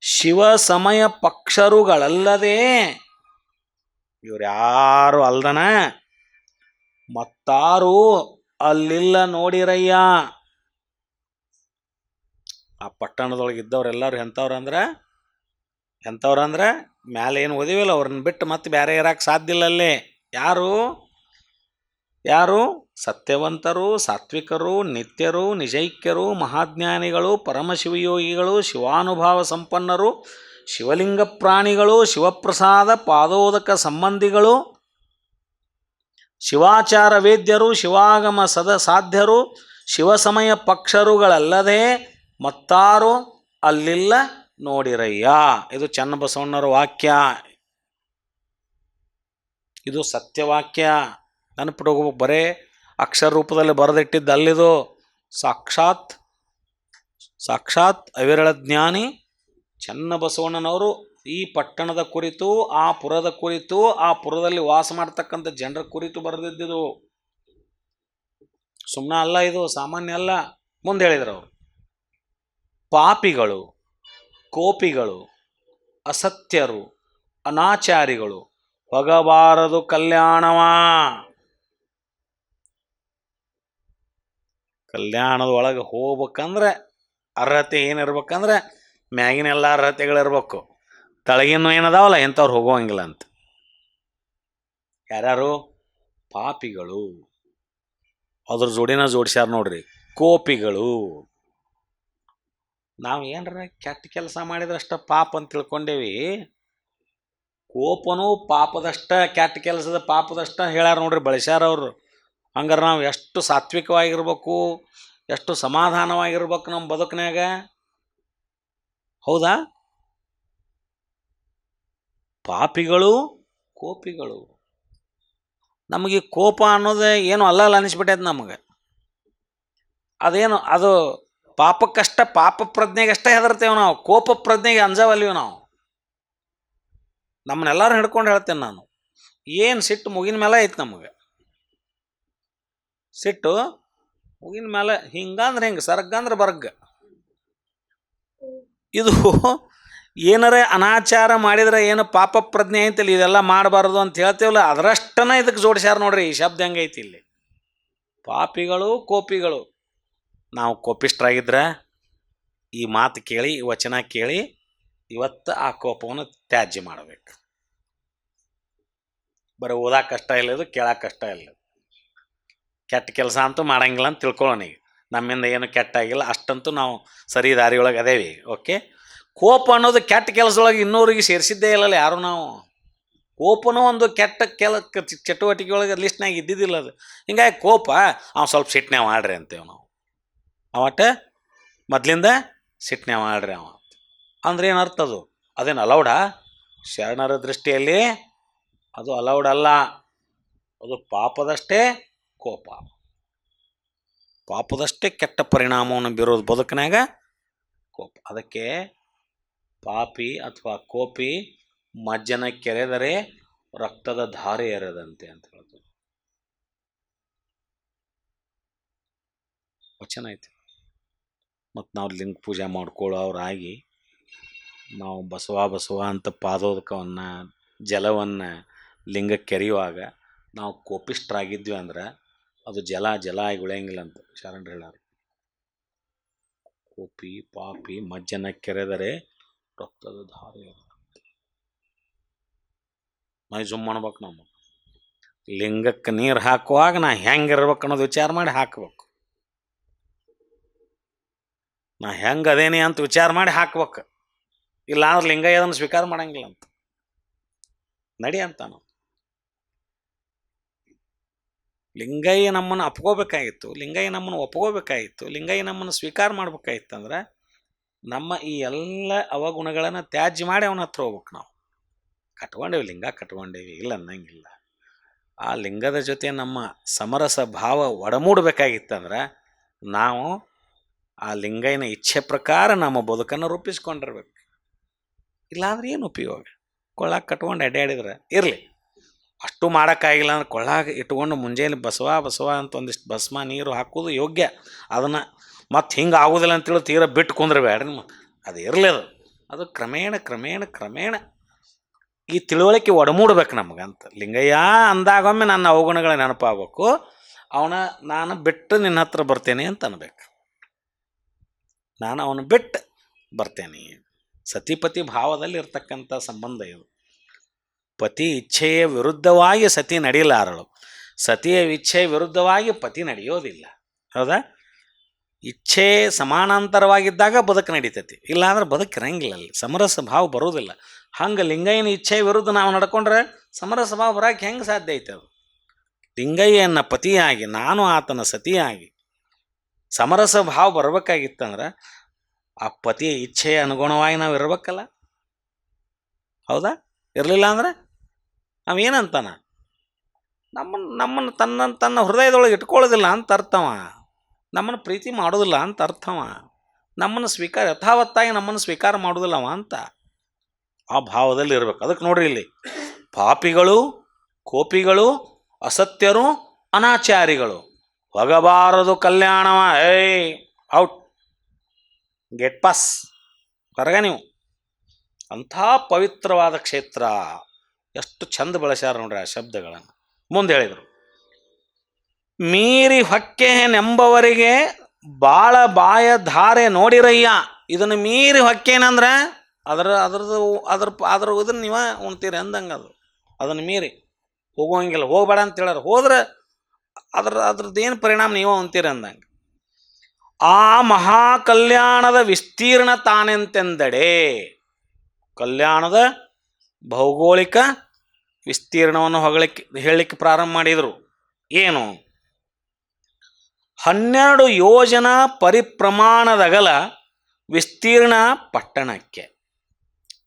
ಶಿವ ಸಮಯ ಪಕ್ಷರುಗಳಲ್ಲದೆ ಇವ್ರ್ಯಾರು ಅಲ್ದನ ಮತ್ತಾರು ಅಲ್ಲಿಲ್ಲ ನೋಡಿರಯ್ಯ. ಆ ಪಟ್ಟಣದೊಳಗೆ ಇದ್ದವ್ರೆಲ್ಲರೂ ಎಂಥವ್ರಂದ್ರೆ ಮ್ಯಾಲೆ ಏನು ಓದಿವಲ್ಲ ಅವ್ರನ್ನ ಬಿಟ್ಟು ಮತ್ತೆ ಬೇರೆ ಇರಕ್ಕೆ ಸಾಧ್ಯ ಇಲ್ಲ ಅಲ್ಲೇ. ಯಾರು ಸತ್ಯವಂತರು, ಸಾತ್ವಿಕರು, ನಿತ್ಯರು, ನಿಜೈಕ್ಯರು, ಮಹಾಜ್ಞಾನಿಗಳು, ಪರಮಶಿವಯೋಗಿಗಳು, ಶಿವಾನುಭಾವ ಸಂಪನ್ನರು, ಶಿವಲಿಂಗ ಪ್ರಾಣಿಗಳು, ಶಿವಪ್ರಸಾದ ಪಾದೋದಕ ಸಂಬಂಧಿಗಳು, ಶಿವಾಚಾರ ವೇದ್ಯರು, ಶಿವಾಗಮ ಸಾಧ್ಯರು, ಶಿವಸಮಯ ಪಕ್ಷರುಗಳಲ್ಲದೆ ಮತ್ತಾರು ಅಲ್ಲಿಲ್ಲ ನೋಡಿರಯ್ಯ. ಇದು ಚನ್ನಬಸವಣ್ಣರ ವಾಕ್ಯ. ಇದು ಸತ್ಯವಾಕ್ಯ. ನೆನಪಿಟ್ಟು ಬರೇ ಅಕ್ಷರ ರೂಪದಲ್ಲಿ ಬರೆದಿಟ್ಟಿದ್ದು ಅಲ್ಲಿದು. ಸಾಕ್ಷಾತ್ ಅವಿರಳ ಜ್ಞಾನಿ ಚನ್ನಬಸವಣ್ಣನವರು ಈ ಪಟ್ಟಣದ ಕುರಿತು, ಆ ಪುರದ ಕುರಿತು, ಆ ಪುರದಲ್ಲಿ ವಾಸ ಮಾಡ್ತಕ್ಕಂಥ ಜನರ ಕುರಿತು ಬರೆದಿದ್ದಿದು. ಸುಮ್ಮನೆ ಅಲ್ಲ, ಇದು ಸಾಮಾನ್ಯ ಅಲ್ಲ. ಮುಂದೆ ಹೇಳಿದ್ರು ಅವರು, ಪಾಪಿಗಳು, ಕೋಪಿಗಳು, ಅಸತ್ಯರು, ಅನಾಚಾರಿಗಳು ಹೋಗಬಾರದು ಕಲ್ಯಾಣವ. ಕಲ್ಯಾಣದ ಒಳಗೆ ಹೋಗ್ಬೇಕಂದ್ರೆ ಅರ್ಹತೆ ಏನಿರ್ಬೇಕಂದ್ರೆ ಮ್ಯಾಗಿನ ಎಲ್ಲ ಅರ್ಹತೆಗಳಿರ್ಬೇಕು, ತಳಗಿನ ಏನದಾವಲ್ಲ ಎಂಥವ್ರು ಹೋಗೋಂಗಿಲ್ಲ ಅಂತ. ಯಾರ್ಯಾರು? ಪಾಪಿಗಳು, ಅದ್ರ ಜೋಡಿನ ಜೋಡಿಸ್ಯಾರ ನೋಡ್ರಿ, ಕೋಪಿಗಳು. ನಾವು ಏನರ ಕೆಟ್ಟ ಕೆಲಸ ಮಾಡಿದ್ರಷ್ಟ ಪಾಪ ಅಂತ ತಿಳ್ಕೊಂಡೇವಿ. ಕೋಪನೂ ಪಾಪದಷ್ಟ, ಕೆಟ್ಟ ಕೆಲಸದ ಪಾಪದಷ್ಟ ಹೇಳ್ಯಾರ ನೋಡ್ರಿ, ಬಳಸ್ಯಾರ ಅವರು. ಹಂಗಾರೆ ನಾವು ಎಷ್ಟು ಸಾತ್ವಿಕವಾಗಿರ್ಬೇಕು, ಎಷ್ಟು ಸಮಾಧಾನವಾಗಿರ್ಬೇಕು ನಮ್ಮ ಬದುಕಿನಾಗ. ಹೌದಾ? ಪಾಪಿಗಳು, ಕೋಪಿಗಳು. ನಮಗೆ ಕೋಪ ಅನ್ನೋದು ಏನು ಅಲ್ಲ ಅನಿಸ್ಬಿಟ್ಟೈತೆ ನಮಗೆ. ಅದೇನು ಅದು ಪಾಪಕ್ಕಷ್ಟ, ಪಾಪ ಪ್ರಜ್ಞೆಗಷ್ಟೇ ಹೆದರ್ತೇವೆ ನಾವು, ಕೋಪ ಪ್ರಜ್ಞೆಗೆ ಅಂಜವಲ್ಲಿವು ನಾವು. ನಮ್ಮನ್ನೆಲ್ಲರೂ ಹಿಡ್ಕೊಂಡು ಹೇಳ್ತೇನೆ ನಾನು, ಏನು ಸಿಟ್ಟು ಮುಗಿನ ಮೇಲೆ ಐತೆ ನಮಗೆ. ಸಿಟ್ಟು ಮುಗಿನ ಮೇಲೆ ಹಿಂಗಂದ್ರೆ ಹಿಂಗೆ, ಸರ್ಗಂದ್ರೆ ಬರ್ಗ. ಇದು ಏನಾರೇ ಅನಾಚಾರ ಮಾಡಿದ್ರೆ ಏನು ಪಾಪ ಪ್ರಜ್ಞೆ ಐತಿಲ್ಲ, ಇದೆಲ್ಲ ಮಾಡಬಾರ್ದು ಅಂತ ಹೇಳ್ತೇವಲ್ಲ, ಅದರಷ್ಟನ ಇದಕ್ಕೆ ಜೋಡಿಸ್ಯಾರ ನೋಡ್ರಿ. ಈ ಶಬ್ದ ಹೆಂಗೈತಿ ಇಲ್ಲಿ, ಪಾಪಿಗಳು, ಕೋಪಿಗಳು. ನಾವು ಕೋಪಿಷ್ಟ್ರಾಗಿದ್ರೆ ಈ ಮಾತು ಕೇಳಿ, ಈ ವಚನ ಕೇಳಿ ಇವತ್ತು ಆ ಕೋಪವನ್ನು ತ್ಯಾಜ್ಯ ಮಾಡಬೇಕು. ಬರೀ ಓದಕ್ಕೆ ಕಷ್ಟ ಇಲ್ಲದು, ಕೇಳಕ್ಕೆ ಕಷ್ಟ ಇಲ್ಲ. ಕೆಟ್ಟ ಕೆಲಸ ಅಂತೂ ಮಾಡಂಗಿಲ್ಲ ಅಂತ ತಿಳ್ಕೊಳ್ಳೋಣ. ಈಗ ನಮ್ಮಿಂದ ಏನು ಕೆಟ್ಟಾಗಿಲ್ಲ, ಅಷ್ಟಂತೂ ನಾವು ಸರಿ ದಾರಿಯೊಳಗೆ ಅದೇವಿ. ಓಕೆ, ಕೋಪ ಅನ್ನೋದು ಕೆಟ್ಟ ಕೆಲಸದೊಳಗೆ ಇನ್ನೂರಿಗೆ ಸೇರಿಸಿದ್ದೇ ಇಲ್ಲಲ್ಲ ಯಾರು ನಾವು. ಕೋಪನೂ ಒಂದು ಕೆಟ್ಟ ಚಟುವಟಿಕೆ ಒಳಗೆ ಲಿಸ್ಟ್ನಾಗ ಇದ್ದಿದ್ದಿಲ್ಲ ಅದು. ಹಿಂಗಾಗಿ ಕೋಪ ಅವ್ನು ಸ್ವಲ್ಪ ಸಿಟ್ನ್ಯಾವ ಮಾಡ್ರಿ ಅಂತೇವೆ ನಾವು. ಅವಟ ಮೊದಲಿಂದ ಸಿಟ್ನ್ಯಾವ ಮಾಡ್ರಿ ಅವ ಅಂದ್ರೆ ಏನು ಅರ್ಥ ಅದು? ಅದೇನು ಅಲೌಡಾ? ಶರಣರ ದೃಷ್ಟಿಯಲ್ಲಿ ಅದು ಅಲೌಡ್ ಅಲ್ಲ. ಅದು ಪಾಪದಷ್ಟೇ ಕೋಪ, ಪಾಪದಷ್ಟೇ ಕೆಟ್ಟ ಪರಿಣಾಮವನ್ನು ಬೀರೋದು ಬದುಕಿನಾಗ ಕೋಪ. ಅದಕ್ಕೆ ಪಾಪಿ ಅಥವಾ ಕೋಪಿ ಮಜ್ಜನ ಕೆರೆದರೆ ರಕ್ತದ ಧಾರೆ ಎರೆದಂತೆ ಅಂತ ಹೇಳ್ತಾರೆ. ವಚನ ಐತಿ. ಮತ್ತು ನಾವು ಲಿಂಗ ಪೂಜೆ ಮಾಡ್ಕೊಳ್ಳೋರಾಗಿ ನಾವು ಬಸವ ಅಂತ ಪಾದೋದಕವನ್ನು ಜಲವನ್ನು ಲಿಂಗಕ್ಕೆ ಕೆರೆಯುವಾಗ ನಾವು ಕೋಪಿಷ್ಠರಾಗಿದ್ವಿ ಅಂದ್ರೆ ಅದು ಜಲ ಆಗಿ ಉಳಿಯಂಗಿಲ್ಲ ಅಂತ ಶರಣರು ಹೇಳಾರು. ಕೋಪಿ ಪಾಪಿ ಮಜ್ಜನ ಕೆರೆದರೆ ರಕ್ತದ ಧಾರೆ. ನಾವು ಜುಮ್ ಮಾಡ್ಬೇಕು. ನಮ್ಮ ಲಿಂಗಕ್ಕೆ ನೀರು ಹಾಕುವಾಗ ನಾ ಹೆಂಗಿರ್ಬೇಕು ಅನ್ನೋದು ವಿಚಾರ ಮಾಡಿ ಹಾಕ್ಬೇಕು. ನಾ ಹೆಂಗೆ ಅದೇನಿ ಅಂತ ವಿಚಾರ ಮಾಡಿ ಹಾಕ್ಬೇಕು. ಇಲ್ಲ ಅಂದ್ರೆ ಲಿಂಗಯ್ಯ ಅದನ್ನು ಸ್ವೀಕಾರ ಮಾಡಂಗಿಲ್ಲ ಅಂತ ನಡಿ ಅಂತ. ನಾವು ಲಿಂಗಯ್ಯ ನಮ್ಮನ್ನು ಅಪ್ಕೋಬೇಕಾಗಿತ್ತು, ಲಿಂಗಯ್ಯ ನಮ್ಮನ್ನು ಒಪ್ಕೋಬೇಕಾಗಿತ್ತು, ಲಿಂಗಯ್ಯ ನಮ್ಮನ್ನು ಸ್ವೀಕಾರ ಮಾಡ್ಬೇಕಾಗಿತ್ತು ಅಂದ್ರೆ ನಮ್ಮ ಈ ಎಲ್ಲ ಅವಗುಣಗಳನ್ನು ತ್ಯಾಜ್ಯ ಮಾಡಿ ಅವನ ಹತ್ರ ಹೋಗ್ಬೇಕು. ನಾವು ಕಟ್ಕೊಂಡೇವಿ, ಲಿಂಗ ಕಟ್ಕೊಂಡೇವಿ, ಇಲ್ಲ ಅನ್ನಂಗಿಲ್ಲ. ಆ ಲಿಂಗದ ಜೊತೆ ನಮ್ಮ ಸಮರಸ ಭಾವ ಒಡಮೂಡಬೇಕಾಗಿತ್ತಂದ್ರೆ ನಾವು ಆ ಲಿಂಗಯ್ಯನ ಇಚ್ಛೆ ಪ್ರಕಾರ ನಮ್ಮ ಬದುಕನ್ನು ರೂಪಿಸ್ಕೊಂಡಿರ್ಬೇಕು. ಇಲ್ಲಾಂದ್ರೆ ಏನು ಉಪಯೋಗ? ಕೊಳ್ಳಾಗ ಕಟ್ಕೊಂಡು ಅಡ್ಡಾಡಿದ್ರೆ ಇರಲಿ. ಅಷ್ಟು ಮಾಡೋಕ್ಕಾಗಿಲ್ಲ ಅಂದ್ರೆ ಕೊಳ್ಳಾಗ ಇಟ್ಕೊಂಡು ಮುಂಜಾನೆ ಬಸವ ಅಂತ ಒಂದಿಷ್ಟು ಭಸ್ಮ ನೀರು ಹಾಕೋದು ಯೋಗ್ಯ. ಅದನ್ನು ಮತ್ತು ಹಿಂಗೆ ಆಗೋದಿಲ್ಲ ಅಂತೇಳಿ ತೀರ ಬಿಟ್ಟು ಕುಂದ್ರಬೇಡ್ರಿ. ಅದು ಇರಲಿ. ಅದು ಕ್ರಮೇಣ ಈ ತಿಳುವಳಿಕೆ ಒಡಮೂಡ್ಬೇಕು ನಮಗಂತ. ಲಿಂಗಯ್ಯ ಅಂದಾಗೊಮ್ಮೆ ನನ್ನ ಅವಗುಣಗಳ ನೆನಪಾಗಬೇಕು. ನಾನು ಬಿಟ್ಟು ನಿನ್ನ ಹತ್ರ ಬರ್ತೇನೆ ಅಂತ ಅನ್ಬೇಕು. ನಾನು ಅವನು ಬಿಟ್ಟು ಬರ್ತೇನೆ. ಸತಿಪತಿ ಭಾವದಲ್ಲಿ ಇರ್ತಕ್ಕಂಥ ಸಂಬಂಧ ಇದು. ಪತಿ ಇಚ್ಛೆಯ ವಿರುದ್ಧವಾಗಿ ಸತಿ ನಡೆಯಲಾರಳು, ಸತಿಯ ಇಚ್ಛೆಯ ವಿರುದ್ಧವಾಗಿ ಪತಿ ನಡೆಯೋದಿಲ್ಲ. ಹೌದಾ? ಇಚ್ಛೆ ಸಮಾನಾಂತರವಾಗಿದ್ದಾಗ ಬದುಕು ನಡೀತೈತಿ, ಇಲ್ಲಾಂದ್ರೆ ಬದುಕಿರಂಗಿಲ್ಲ. ಅಲ್ಲಿ ಸಮರಸ ಭಾವ ಬರೋದಿಲ್ಲ. ಹಂಗೆ ಲಿಂಗಯ್ಯನ ಇಚ್ಛೆಯ ವಿರುದ್ಧ ನಾವು ನಡ್ಕೊಂಡ್ರೆ ಸಮರಸ ಭಾವ ಬರೋಕ್ಕೆ ಹೆಂಗೆ ಸಾಧ್ಯ ಐತೆ? ಅದು ಲಿಂಗಯ್ಯನ ಪತಿಯಾಗಿ ನಾನು ಆತನ ಸತಿಯಾಗಿ ಸಮರಸ ಭಾವ ಬರಬೇಕಾಗಿತ್ತಂದ್ರೆ ಆ ಪತಿಯ ಇಚ್ಛೆಯ ಅನುಗುಣವಾಗಿ ನಾವು ಇರಬೇಕಲ್ಲ. ಹೌದಾ? ಇರಲಿಲ್ಲ ಅಂದ್ರೆ ನಾವೇನಂತಾನ ನಮ್ಮನ್ನು ತನ್ನ ಹೃದಯದೊಳಗೆ ಇಟ್ಕೊಳ್ಳೋದಿಲ್ಲ ಅಂತ ಅರ್ಥವ. ನಮ್ಮನ್ನು ಪ್ರೀತಿ ಮಾಡೋದಿಲ್ಲ ಅಂತ ಅರ್ಥವ. ನಮ್ಮನ್ನು ಯಥಾವತ್ತಾಗಿ ನಮ್ಮನ್ನು ಸ್ವೀಕಾರ ಮಾಡೋದಿಲ್ಲವ ಅಂತ ಆ ಭಾವದಲ್ಲಿ ಇರಬೇಕು. ಅದಕ್ಕೆ ನೋಡ್ರಿ, ಇಲ್ಲಿ ಪಾಪಿಗಳು, ಕೋಪಿಗಳು, ಅಸತ್ಯರು, ಅನಾಚಾರಿಗಳು ಹೋಗಬಾರದು ಕಲ್ಯಾಣವ. ಔಟ್, ಗೆಟ್ ಪಾಸ್, ಹೊರಗ ನೀವು. ಅಂಥ ಪವಿತ್ರವಾದ ಕ್ಷೇತ್ರ. ಎಷ್ಟು ಚಂದ ಬಳಸ್ಯಾರ ನೋಡ್ರಿ ಆ ಶಬ್ದಗಳನ್ನು. ಮುಂದೆ ಹೇಳಿದರು, ಮೀರಿ ಹೊಕ್ಕೇನೆಂಬವರಿಗೆ ಬಾಳ ಬಾಯ ಧಾರೆ ನೋಡಿರಯ್ಯ. ಇದನ್ನು ಮೀರಿ ಹೊಕ್ಕೇನಂದ್ರೆ ಅದ್ರ ಇದನ್ನು ನೀವ ಉಣ್ತೀರಿ ಅಂದಂಗೆ. ಅದನ್ನು ಮೀರಿ ಹೋಗೋಂಗಿಲ್ಲ, ಹೋಗ್ಬೇಡ ಅಂತ ಹೇಳಾರ. ಹೋದ್ರೆ ಅದ್ರದ್ದೇನು ಪರಿಣಾಮ ನೀವ ಉಣ್ತೀರಿ ಅಂದಂಗೆ. ಆ ಮಹಾ ಕಲ್ಯಾಣದ ವಿಸ್ತೀರ್ಣ ತಾನೆಂತೆಂದಡೆ, ಕಲ್ಯಾಣದ ಭೌಗೋಳಿಕ ವಿಸ್ತೀರ್ಣವನ್ನು ಹೇಳಲಿಕ್ಕೆ ಪ್ರಾರಂಭ ಮಾಡಿದರು. ಏನು? 12 ಯೋಜನ ಪರಿಪ್ರಮಾಣದಗಲ ವಿಸ್ತೀರ್ಣ ಪಟ್ಟಣಕ್ಕೆ.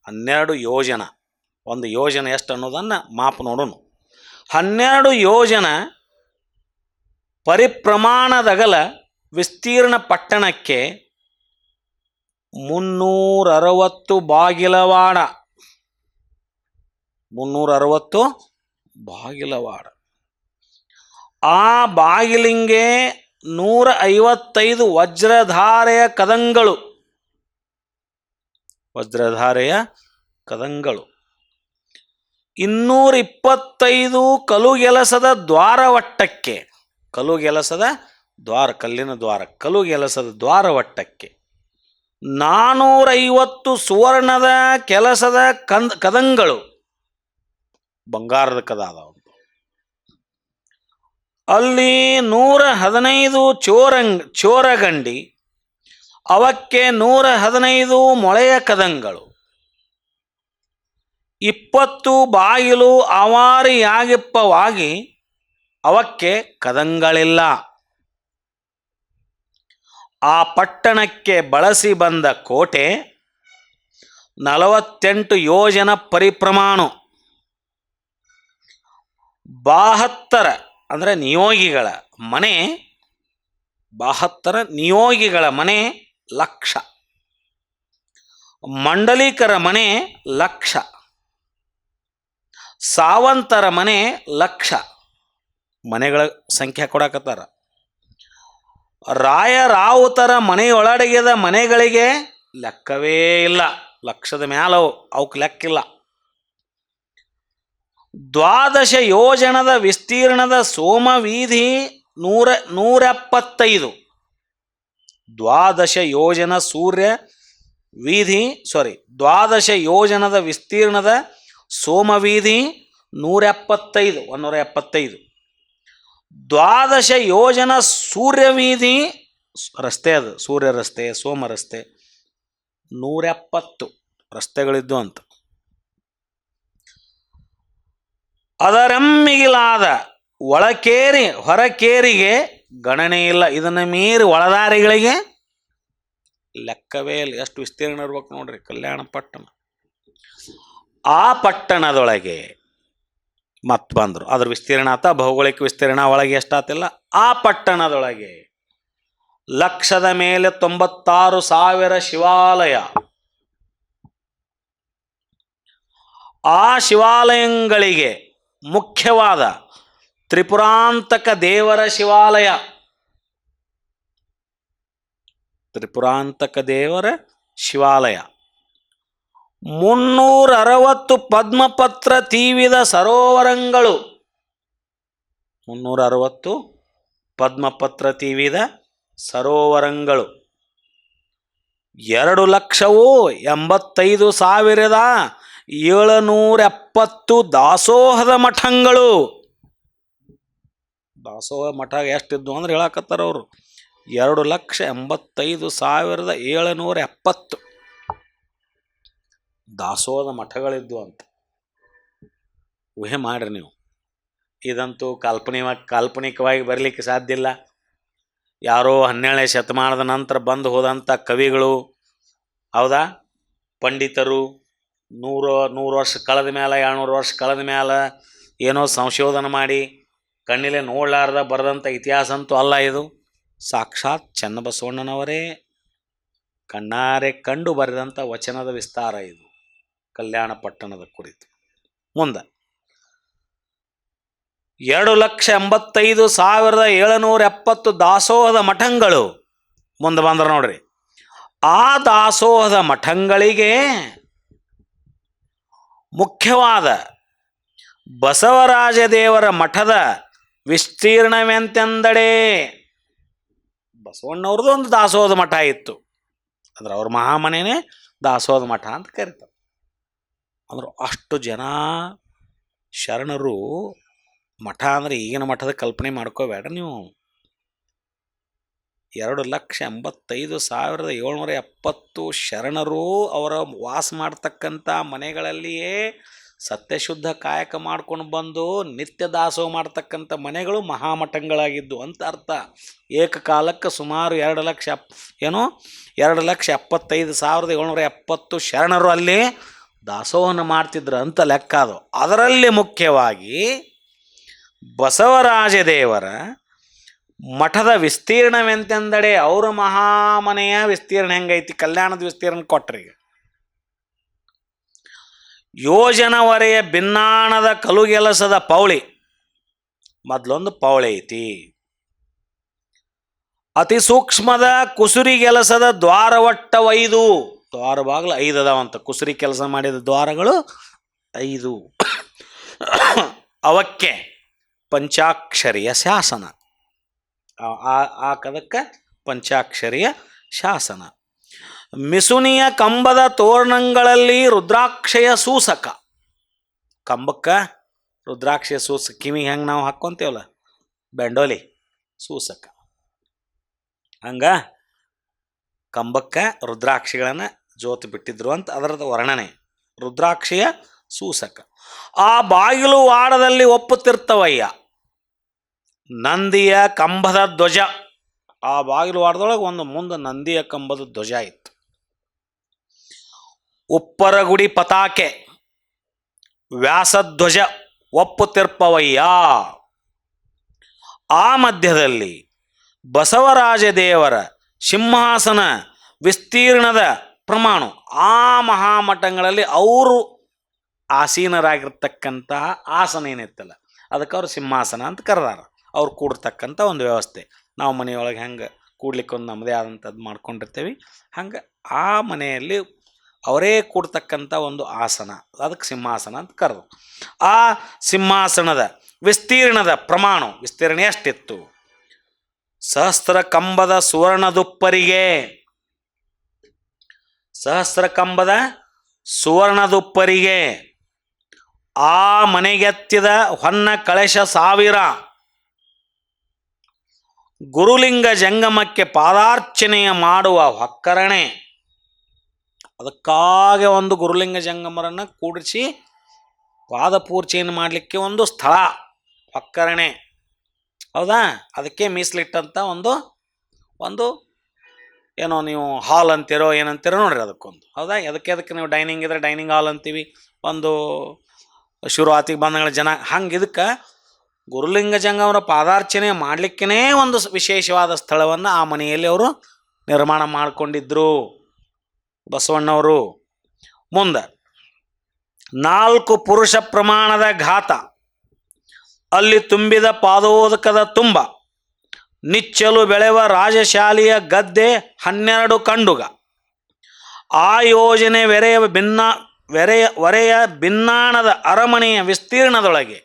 12 ಯೋಜನ, ಒಂದು ಯೋಜನೆ ಎಷ್ಟು ಅನ್ನೋದನ್ನು ಮಾಪು ನೋಡೋಣ. 12 ಯೋಜನ ಪರಿಪ್ರಮಾಣದಗಲ ವಿಸ್ತೀರ್ಣ ಪಟ್ಟಣಕ್ಕೆ 360 ಬಾಗಿಲವಾಡ. 360 ಬಾಗಿಲವಾಡ. ಆ ಬಾಗಿಲಿಂಗೆ 155 ವಜ್ರಧಾರೆಯ ಕದಂಗಳು. ವಜ್ರಧಾರೆಯ ಕದಂಗಳು. 225 ಕಲುಗೆಲಸದ ದ್ವಾರವಟ್ಟಕ್ಕೆ. ಕಲುಗೆಲಸದ ದ್ವಾರ, ಕಲ್ಲಿನ ದ್ವಾರ, ಕಲುಗೆಲಸದ ದ್ವಾರವಟ್ಟಕ್ಕೆ 450 ಸುವರ್ಣದ ಕೆಲಸದ ಕದಂಗಳು. ಬಂಗಾರದ ಕದ ಅದಾವ. ಅಲ್ಲಿ 115 ಚೋರಗಂಡಿ, ಅವಕ್ಕೆ 115 ಮೊಳೆಯ ಕದಂಗಳು. 20 ಬಾಗಿಲು ಅವಾರಿಯಾಗಿಪ್ಪವಾಗಿ ಅವಕ್ಕೆ ಕದಂಗಳಿಲ್ಲ. ಆ ಪಟ್ಟಣಕ್ಕೆ ಬಳಸಿ ಬಂದ ಕೋಟೆ 48 ಯೋಜನ ಪರಿಪ್ರಮಾಣು. 72 ಅಂದರೆ ನಿಯೋಗಿಗಳ ಮನೆ, 72 ನಿಯೋಗಿಗಳ ಮನೆ 1,00,000. ಮಂಡಲಿಕರ ಮನೆ 1,00,000. ಸಾವಂತರ ಮನೆ 1,00,000. ಮನೆಗಳ ಸಂಖ್ಯೆ ಕೊಡಕತ್ತಾರ. ರಾಯರಾವುತರ ಮನೆಯೊಳಗಿದ ಮನೆಗಳಿಗೆ ಲೆಕ್ಕವೇ ಇಲ್ಲ, 1,00,000 ಮ್ಯಾಲವು, ಅವಕ್ಕೆ ಲೆಕ್ಕಿಲ್ಲ. 12 ಯೋಜನದ ವಿಸ್ತೀರ್ಣದ ಸೋಮವೀಧಿ 175. 12 ಯೋಜನ12 ಯೋಜನದ ವಿಸ್ತೀರ್ಣದ ಸೋಮವೀಧಿ 175. 12 ಯೋಜನ ಸೂರ್ಯವೀಧಿ ರಸ್ತೆ, ಅದು ಸೂರ್ಯ ರಸ್ತೆ, ಸೋಮ ರಸ್ತೆ, 170 ರಸ್ತೆಗಳಿದ್ದು ಅಂತ. ಅದರಮ್ಮಿಗಿಲಾದ ಒಳಕೇರಿ ಹೊರಕೇರಿಗೆ ಗಣನೆ ಇಲ್ಲ. ಇದನ್ನು ಮೀರಿ ಒಳದಾರಿಗಳಿಗೆ ಲೆಕ್ಕವೇ ಇಲ್ಲ. ಎಷ್ಟು ವಿಸ್ತೀರ್ಣ ಇರ್ಬೇಕು ನೋಡ್ರಿ ಕಲ್ಯಾಣ ಪಟ್ಟಣ. ಆ ಪಟ್ಟಣದೊಳಗೆ ಮತ್ತೆ ಬಂದರು. ಅದ್ರ ವಿಸ್ತೀರ್ಣ ಆತ, ಭೌಗೋಳಿಕ ವಿಸ್ತೀರ್ಣ ಒಳಗೆ ಎಷ್ಟಾತಿಲ್ಲ. ಆ ಪಟ್ಟಣದೊಳಗೆ 1,00,000 ಮೇಲೆ 96,000 ಶಿವಾಲಯ. ಆ ಶಿವಾಲಯಗಳಿಗೆ ಮುಖ್ಯವಾದ ತ್ರಿಪುರಾಂತಕ ದೇವರ ಶಿವಾಲಯ, ತ್ರಿಪುರಾಂತಕ ದೇವರ ಶಿವಾಲಯ, 360 ಪದ್ಮಪತ್ರ ತೀವಿದ ಸರೋವರಗಳು, 360 ಪದ್ಮಪತ್ರ ತೀವಿದ ಸರೋವರಗಳು, 2,85,770 ದಾಸೋಹದ ಮಠಗಳು. ದಾಸೋಹ ಮಠ ಎಷ್ಟಿದ್ದು ಅಂದ್ರೆ ಹೇಳಕತ್ತಾರ ಅವರು, 2,85,770 ದಾಸೋಹದ ಮಠಗಳಿದ್ದು ಅಂತ. ಊಹೆ ಮಾಡ್ರಿ ನೀವು. ಇದಂತೂ ಕಾಲ್ಪನಿಕವಾಗಿ ಬರಲಿಕ್ಕೆ ಸಾಧ್ಯ ಇಲ್ಲ. ಯಾರೋ 17ನೇ ಶತಮಾನದ ನಂತರ ಬಂದು ಹೋದಂಥ ಕವಿಗಳು, ಹೌದಾ, ಪಂಡಿತರು, 100 ವರ್ಷ ಕಳೆದ ಮೇಲೆ, 200 ವರ್ಷ ಕಳೆದ ಮೇಲೆ ಏನೋ ಸಂಶೋಧನೆ ಮಾಡಿ ಕಣ್ಣಿಲೆ ನೋಡಲಾರ್ದ ಬರೆದಂಥ ಇತಿಹಾಸ ಅಂತೂ ಅಲ್ಲ ಇದು. ಸಾಕ್ಷಾತ್ ಚನ್ನಬಸವಣ್ಣನವರೇ ಕಣ್ಣಾರೆ ಕಂಡು ಬರೆದಂಥ ವಚನದ ವಿಸ್ತಾರ ಇದು ಕಲ್ಯಾಣ ಪಟ್ಟಣದ ಕುರಿತು. ಮುಂದೆ 2,85,770 ದಾಸೋಹದ ಮಠಗಳು ಮುಂದೆ ಬಂದ್ರೆ ನೋಡ್ರಿ. ಆ ದಾಸೋಹದ ಮಠಗಳಿಗೆ ಮುಖ್ಯವಾದ ಬಸವರಾಜ ದೇವರ ಮಠದ ವಿಸ್ತೀರ್ಣವೆಂತೆಂದಡೆ, ಬಸವಣ್ಣವ್ರದ್ದು ಒಂದು ದಾಸೋಹದ ಮಠ ಇತ್ತು. ಅಂದ್ರೆ ಅವ್ರ ಮಹಾಮನೆಯೇ ದಾಸೋಹದ ಮಠ ಅಂತ ಕರೀತಾರೆ. ಅಂದ್ರೆ ಅಷ್ಟು ಜನ ಶರಣರು. ಮಠ ಅಂದರೆ ಈಗಿನ ಮಠದ ಕಲ್ಪನೆ ಮಾಡ್ಕೋಬೇಡ ನೀವು. 2,85,770 ಶರಣರು ಅವರ ವಾಸ ಮಾಡ್ತಕ್ಕಂಥ ಮನೆಗಳಲ್ಲಿಯೇ ಸತ್ಯಶುದ್ಧ ಕಾಯಕ ಮಾಡ್ಕೊಂಡು ಬಂದು ನಿತ್ಯ ದಾಸೋಹ ಮಾಡ್ತಕ್ಕಂಥ ಮನೆಗಳು ಮಹಾಮಠಗಳಾಗಿದ್ದು ಅಂತ ಅರ್ಥ. ಏಕಕಾಲಕ್ಕೆ ಸುಮಾರು 2,75,770 ಶರಣರು ಅಲ್ಲಿ ದಾಸೋಹನ ಮಾಡ್ತಿದ್ರು ಅಂತ ಲೆಕ್ಕ ಅದು. ಅದರಲ್ಲಿ ಮುಖ್ಯವಾಗಿ ಬಸವರಾಜ ದೇವರ ಮಠದ ವಿಸ್ತೀರ್ಣವೆಂತೆಂದಡೆ, ಅವರ ಮಹಾಮನೆಯ ವಿಸ್ತೀರ್ಣ ಹೆಂಗೈತಿ, ಕಲ್ಯಾಣದ ವಿಸ್ತೀರ್ಣ ಕೊಟ್ರಿ. ಯೋಜನವರೆಯ ಭಿನ್ನಾಣದ ಕಲುಗೆಲಸದ ಪೌಳಿ, ಮೊದಲೊಂದು ಪೌಳಿ ಐತಿ. ಅತಿ ಸೂಕ್ಷ್ಮದ ಕುಸುರಿ ಕೆಲಸದ ದ್ವಾರ ಒಟ್ಟ 5, ದ್ವಾರ ಬಾಗಿಲು 5 ಅದಾವಂತ. ಕುಸುರಿ ಕೆಲಸ ಮಾಡಿದ ದ್ವಾರಗಳು 5. ಅವಕ್ಕೆ ಪಂಚಾಕ್ಷರಿಯ ಶಾಸನ, ಆ ಕದಕ್ಕೆ ಪಂಚಾಕ್ಷರಿಯ ಶಾಸನ. ಮಿಸುನಿಯ ಕಂಬದ ತೋರಣಗಳಲ್ಲಿ ರುದ್ರಾಕ್ಷಯ ಸೂಸಕ, ಕಂಬಕ್ಕೆ ರುದ್ರಾಕ್ಷಯ ಸೂಸಕ, ಕಿವಿಗೆ ಹೆಂಗೆ ನಾವು ಹಾಕ್ಕೊಂತೇವಲ್ಲ ಬೆಂಡೋಲಿ ಸೂಸಕ, ಹಂಗ ಕಂಬಕ್ಕೆ ರುದ್ರಾಕ್ಷಿಗಳನ್ನು ಜೋತು ಬಿಟ್ಟಿದ್ರು ಅಂತ ಅದರದ ವರ್ಣನೆ. ರುದ್ರಾಕ್ಷಿಯ ಸೂಸಕ. ಆ ಬಾಗಿಲು ವಾಡದಲ್ಲಿ ಒಪ್ಪುತ್ತಿರ್ತವಯ್ಯ ನಂದಿಯ ಕಂಬದ ಧ್ವಜ. ಆ ಬಾಗಿಲು ವಾಡದೊಳಗೆ ಒಂದು ಮುಂದೆ ನಂದಿಯ ಕಂಬದ ಧ್ವಜ ಇತ್ತು. ಉಪ್ಪರಗುಡಿ ಪತಾಕೆ ವ್ಯಾಸಧ್ವಜ ಒಪ್ಪುತ್ತಿರ್ಪವಯ್ಯ. ಆ ಮಧ್ಯದಲ್ಲಿ ಬಸವರಾಜ ದೇವರ ಸಿಂಹಾಸನ ವಿಸ್ತೀರ್ಣದ ಪ್ರಮಾಣ. ಆ ಮಹಾಮಠಗಳಲ್ಲಿ ಅವರು ಆಸೀನರಾಗಿರ್ತಕ್ಕಂತಹ ಆಸನ ಏನಿತ್ತಲ್ಲ ಅದಕ್ಕೆ ಅವ್ರು ಸಿಂಹಾಸನ ಅಂತ ಕರೆದಾರ. ಅವ್ರು ಕೂಡ್ತಕ್ಕಂಥ ಒಂದು ವ್ಯವಸ್ಥೆ. ನಾವು ಮನೆಯೊಳಗೆ ಹೆಂಗೆ ಕೂಡ್ಲಿಕ್ಕೆ ಒಂದು ನಮ್ಮದೇ ಆದಂಥದ್ದು ಮಾಡ್ಕೊಂಡಿರ್ತೀವಿ, ಹಂಗೆ ಆ ಮನೆಯಲ್ಲಿ ಅವರೇ ಕೂಡ್ತಕ್ಕಂಥ ಒಂದು ಆಸನ, ಅದಕ್ಕೆ ಸಿಂಹಾಸನ ಅಂತ ಕರೆದು. ಆ ಸಿಂಹಾಸನದ ವಿಸ್ತೀರ್ಣದ ಪ್ರಮಾಣ, ವಿಸ್ತೀರ್ಣ ಎಷ್ಟಿತ್ತು? ಸಹಸ್ರ ಕಂಬದ ಸುವರ್ಣದುಪ್ಪರಿಗೆ, ಸಹಸ್ರ ಕಂಬದ ಸುವರ್ಣದುಪ್ಪರಿಗೆ. ಆ ಮನೆಗೆತ್ತಿದ ಹೊನ್ನ ಕಳಶ 1000. ಗುರುಲಿಂಗ ಜಂಗಮಕ್ಕೆ ಪಾದಾರ್ಚನೆಯ ಮಾಡುವ ಹೊಕ್ಕರಣೆ. ಅದಕ್ಕಾಗಿ ಒಂದು ಗುರುಲಿಂಗ ಜಂಗಮರನ್ನು ಕೂಡಿಸಿ ಪಾದಪೂರ್ಚೆಯನ್ನು ಮಾಡಲಿಕ್ಕೆ ಒಂದು ಸ್ಥಳ, ಹೊಕ್ಕರಣೆ. ಹೌದಾ? ಅದಕ್ಕೆ ಮೀಸಲಿಟ್ಟಂಥ ಒಂದು ಏನೋ ನೀವು ಹಾಲ್ ಅಂತೀರೋ ಏನಂತೀರೋ ನೋಡ್ರಿ ಅದಕ್ಕೊಂದು. ಹೌದಾ? ಅದಕ್ಕೆ ನೀವು ಡೈನಿಂಗ್ ಇದ್ರೆ ಡೈನಿಂಗ್ ಹಾಲ್ ಅಂತೀವಿ. ಒಂದು ಶುರುವಾತಿಗೆ ಬಂದಂಗಳ ಜನ ಹಂಗೆ ಇದಕ್ಕೆ ಗುರುಲಿಂಗ ಜಂಗಮರ ಪಾದಾರ್ಚನೆ ಮಾಡಲಿಕ್ಕೇ ಒಂದು ವಿಶೇಷವಾದ ಸ್ಥಳವನ್ನು ಆ ಮನೆಯಲ್ಲಿ ಅವರು ನಿರ್ಮಾಣ ಮಾಡಿಕೊಂಡಿದ್ರು ಬಸವಣ್ಣವರು. ಮುಂದೆ 4 ಪುರುಷ ಪ್ರಮಾಣದ ಘಾತ, ಅಲ್ಲಿ ತುಂಬಿದ ಪಾದೋದಕದ ತುಂಬ, ನಿಚ್ಚಲು ಬೆಳೆವ ರಾಜಶಾಲಿಯ ಗದ್ದೆ 12 ಕಂಡುಗ. ಆ ಯೋಜನೆ ವರೆಯ ಭಿನ್ನಾಣದ ಅರಮನೆಯ ವಿಸ್ತೀರ್ಣದೊಳಗೆ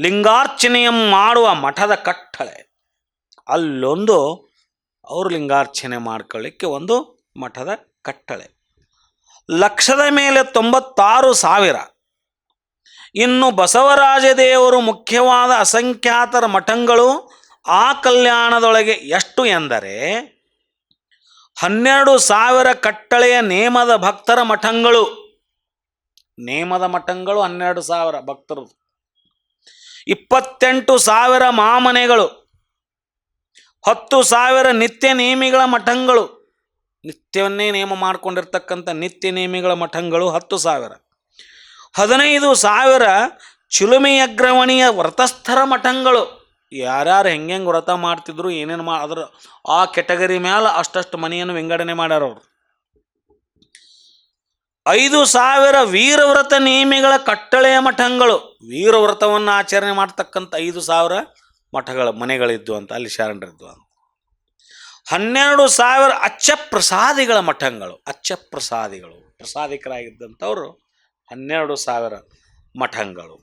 ಲಿಂಗಾರ್ಚನೆಯ ಮಾಡುವ ಮಠದ ಕಟ್ಟಳೆ. ಅಲ್ಲೊಂದು ಅವರು ಲಿಂಗಾರ್ಚನೆ ಮಾಡ್ಕೊಳ್ಳಿಕ್ಕೆ ಒಂದು ಮಠದ ಕಟ್ಟಳೆ. ಲಕ್ಷದ ಮೇಲೆ 96,000. ಇನ್ನು ಬಸವರಾಜ ದೇವರು ಮುಖ್ಯವಾದ ಅಸಂಖ್ಯಾತರ ಮಠಗಳು ಆ ಕಲ್ಯಾಣದೊಳಗೆ ಎಷ್ಟು ಎಂದರೆ 12,000 ಕಟ್ಟಳೆಯ ನೇಮದ ಭಕ್ತರ ಮಠಗಳು. ನೇಮದ ಮಠಗಳು 12,000 ಭಕ್ತರು. 28,000 ಮಾಮನೆಗಳು, 10,000 ನಿತ್ಯ ನೇಮಿಗಳ ಮಠಗಳು. ನಿತ್ಯವನ್ನೇ ನೇಮ ಮಾಡಿಕೊಂಡಿರ್ತಕ್ಕಂಥ ನಿತ್ಯ ನೇಮಿಗಳ ಮಠಗಳು 10,000. 15,000 ಚಿಲುಮೆಯಗ್ರವಣಿಯ ವ್ರತಸ್ಥರ ಮಠಗಳು. ಯಾರ್ಯಾರು ಹೆಂಗೆ ವ್ರತ ಮಾಡ್ತಿದ್ರು, ಏನೇನು ಅದ್ರ ಆ ಕೆಟಗರಿ ಮೇಲೆ ಅಷ್ಟಷ್ಟು ಮನೆಯನ್ನು ವಿಂಗಡಣೆ ಮಾಡ್ಯಾರ ಅವರು. 5,000 ವೀರವ್ರತ ನೇಮಿಗಳ ಕಟ್ಟಳೆಯ ಮಠಗಳು. ವೀರವ್ರತವನ್ನು ಆಚರಣೆ ಮಾಡ್ತಕ್ಕಂಥ 5,000 ಮಠಗಳ ಮನೆಗಳಿದ್ವು ಅಂತ, ಅಲ್ಲಿ ಶರಣರಿದ್ವು ಅಂತ. 12,000 ಅಚ್ಚಪ್ರಸಾದಿಗಳ ಮಠಗಳು. ಅಚ್ಚಪ್ರಸಾದಿಗಳು ಪ್ರಸಾದಿಕರಾಗಿದ್ದಂಥವರು 12,000 ಮಠಗಳು.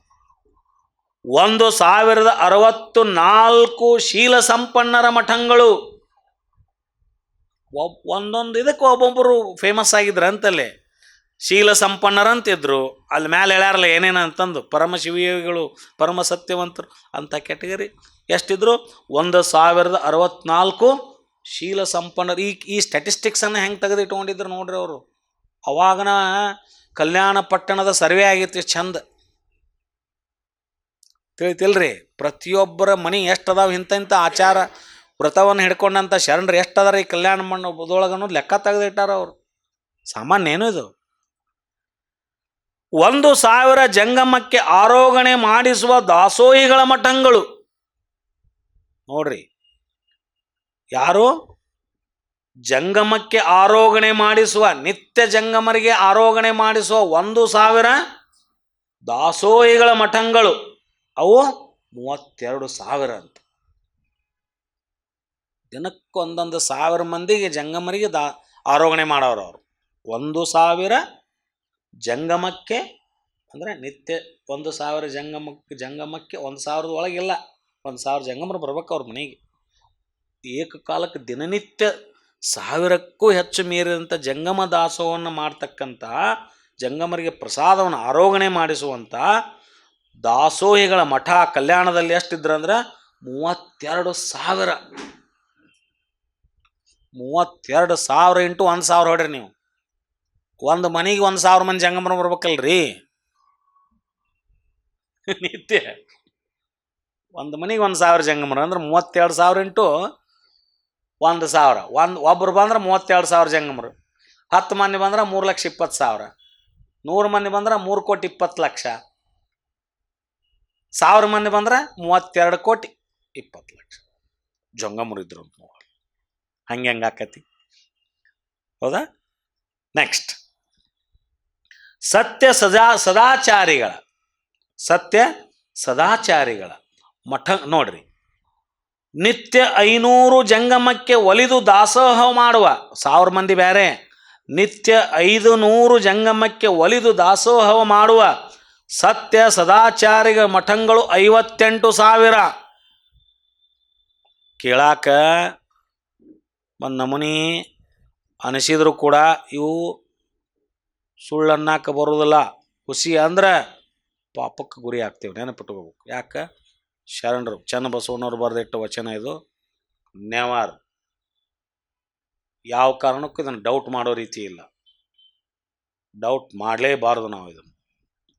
1,064 ಶೀಲ ಸಂಪನ್ನರ ಮಠಗಳು. ಒಂದೊಂದು ಇದಕ್ಕೆ ಒಬ್ಬೊಬ್ಬರು ಫೇಮಸ್ ಆಗಿದ್ರು ಅಂತಲ್ಲೇ, ಶೀಲ ಸಂಪನ್ನರಂತಿದ್ರು. ಅಲ್ಲಿ ಮೇಲೆ ಹೇಳ್ಯಾರಲ್ಲ ಏನೇನು ಅಂತಂದು, ಪರಮಶಿವಿಗಳು, ಪರಮ ಸತ್ಯವಂತರು ಅಂತ ಕೆಟಗರಿ ಎಷ್ಟಿದ್ರು? 1,064 ಶೀಲ ಸಂಪನ್ನರು. ಈ ಸ್ಟ್ಯಾಟಿಸ್ಟಿಕ್ಸನ್ನು ಹೆಂಗೆ ತೆಗೆದಿಟ್ಕೊಂಡಿದ್ರು ನೋಡ್ರಿ ಅವರು. ಅವಾಗನ ಕಲ್ಯಾಣ ಪಟ್ಟಣದ ಸರ್ವೆ ಆಗಿತ್ತು ಚಂದ, ತಿಳಿತಿಲ್ರಿ? ಪ್ರತಿಯೊಬ್ಬರ ಮನೆ ಎಷ್ಟು ಅದಾವ, ಇಂಥ ಆಚಾರ ವ್ರತವನ್ನು ಹಿಡ್ಕೊಂಡಂಥ ಶರಣರು ಎಷ್ಟು ಅದಾರ ಈ ಕಲ್ಯಾಣ ಮಂಡಪದೊಳಗನ್ನು ಲೆಕ್ಕ ತೆಗೆದಿಟ್ಟಾರ ಅವರು. ಸಾಮಾನ್ಯ ಏನು ಇದು? 1,000 ಜಂಗಮಕ್ಕೆ ಆರೋಗಣೆ ಮಾಡಿಸುವ ದಾಸೋಹಿಗಳ ಮಠಗಳು. ನೋಡ್ರಿ, ಯಾರು ಜಂಗಮಕ್ಕೆ ಆರೋಗಣೆ ಮಾಡಿಸುವ, ನಿತ್ಯ ಜಂಗಮರಿಗೆ ಆರೋಗಣೆ ಮಾಡಿಸುವ 1,000 ದಾಸೋಹಿಗಳ ಮಠಗಳು. ಅವು 32,000 ಅಂತ. ದಿನಕ್ಕೆ 1,000 ಮಂದಿಗೆ ಜಂಗಮರಿಗೆ ಆರೋಗಣೆ ಮಾಡೋರು ಅವರು. 1,000 ಜಂಗಮಕ್ಕೆ ಅಂದರೆ ನಿತ್ಯ 1,000 ಜಂಗಮಕ್ಕೆ 1,000 ಒಳಗಿಲ್ಲ, 1,000 ಜಂಗಮರು ಬರ್ಬೇಕು ಅವ್ರ ಮನೆಗೆ. ಏಕಕಾಲಕ್ಕೆ ದಿನನಿತ್ಯ 1,000ಕ್ಕೂ ಹೆಚ್ಚು ಮೀರಿದಂಥ ಜಂಗಮ ದಾಸೋಹವನ್ನು ಮಾಡ್ತಕ್ಕಂಥ, ಜಂಗಮರಿಗೆ ಪ್ರಸಾದವನ್ನು ಆರೋಗಣೆ ಮಾಡಿಸುವಂಥ ದಾಸೋಹಿಗಳ ಮಠ ಕಲ್ಯಾಣದಲ್ಲಿ ಎಷ್ಟಿದ್ರಂದ್ರೆ 32,000. 32,000 ಇಂಟು 1,000 ಹೊಡ್ರಿ ನೀವು. ಒಂದು ಮನೆಗೆ 1,000 ಮಂದಿ ಜಂಗಮರು ಬರ್ಬೇಕಲ್ರಿ. ನಿತ್ಯ ಒಂದು ಮನೆಗೆ 1,000 ಜಂಗಮರು ಅಂದ್ರೆ 32,000 ಇಂಟು 1,000. ಒಬ್ಬರು ಬಂದ್ರೆ 32,000 ಜಂಗಮರು. 10 ಮಂದಿ ಬಂದ್ರೆ 3,20,000. 100 ಮಂದಿ ಬಂದ್ರೆ 3,20,00,000. 1,000 ಮಂದಿ ಬಂದ್ರೆ 32,20,00,000 ಜಂಗಮರು ಇದ್ರು ಅಂತ ನೋಡಿ. ಹಂಗೆ ಆಕತಿ, ಹೌದಾ? ನೆಕ್ಸ್ಟ್, ಸತ್ಯ ಸದಾಚಾರಿಗಳ ಮಠ ನೋಡ್ರಿ. ನಿತ್ಯ 500 ಜಂಗಮಕ್ಕೆ ಒಲಿದು ದಾಸೋಹ ಮಾಡುವ 1,000 ಮಂದಿ ಬೇರೆ. ನಿತ್ಯ 500 ಜಂಗಮಕ್ಕೆ ಒಲಿದು ದಾಸೋಹ ಮಾಡುವ ಸತ್ಯ ಸದಾಚಾರಿಗಳ ಮಠಗಳು 58,000. ಕೇಳಾಕ ಒಂದು ನಮೂನಿ ಅನಿಸಿದ್ರು ಕೂಡ ಇವು ಸುಳ್ಳನ್ನಾಕ ಬರೋದಿಲ್ಲ. ಹುಸಿ ಅಂದ್ರೆ ಪಾಪಕ್ಕೆ ಗುರಿ ಆಗ್ತೇವೆ, ನೆನಪಿಟ್ಕೋಬೇಕು. ಯಾಕೆ? ಶರಣರು ಚನ್ನಬಸವಣ್ಣವ್ರು ಬರೆದಿಟ್ಟ ವಚನ ಇದು. ನೆವರ್, ಯಾವ ಕಾರಣಕ್ಕೂ ಇದನ್ನು ಡೌಟ್ ಮಾಡೋ ರೀತಿ ಇಲ್ಲ. ಡೌಟ್ ಮಾಡಲೇಬಾರದು ನಾವು. ಇದನ್ನು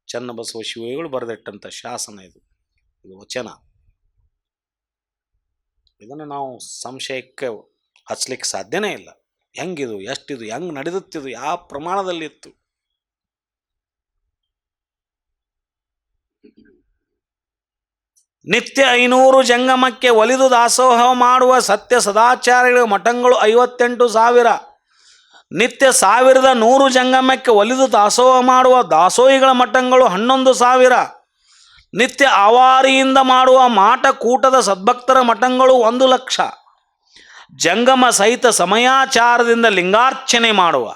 ಚನ್ನಬಸವ ಶಿವಗಳು ಬರೆದಿಟ್ಟಂಥ ಶಾಸನ ಇದು ವಚನ. ಇದನ್ನು ನಾವು ಸಂಶಯಕ್ಕೆ ಹಚ್ಚಲಿಕ್ಕೆ ಸಾಧ್ಯನೇ ಇಲ್ಲ. ಹೆಂಗಿದು, ಎಷ್ಟಿದು, ಹೆಂಗೆ ನಡೆದುತ್ತಿದು, ಯಾವ ಪ್ರಮಾಣದಲ್ಲಿತ್ತು. ನಿತ್ಯ 500 ಜಂಗಮಕ್ಕೆ ಒಲಿದು ದಾಸೋಹ ಮಾಡುವ ಸತ್ಯ ಸದಾಚಾರಿಗಳ ಮಠಗಳು 58,000. ನಿತ್ಯ 1,100 ಜಂಗಮಕ್ಕೆ ಒಲಿದು ದಾಸೋಹ ಮಾಡುವ ದಾಸೋಹಿಗಳ ಮಠಗಳು 11,000. ನಿತ್ಯ ಆವಾರಿಯಿಂದ ಮಾಡುವ ಮಾಟ ಕೂಟದ ಸದ್ಭಕ್ತರ ಮಠಗಳು 1,00,000. ಜಂಗಮ ಸಹಿತ ಸಮಯಾಚಾರದಿಂದ ಲಿಂಗಾರ್ಚನೆ ಮಾಡುವ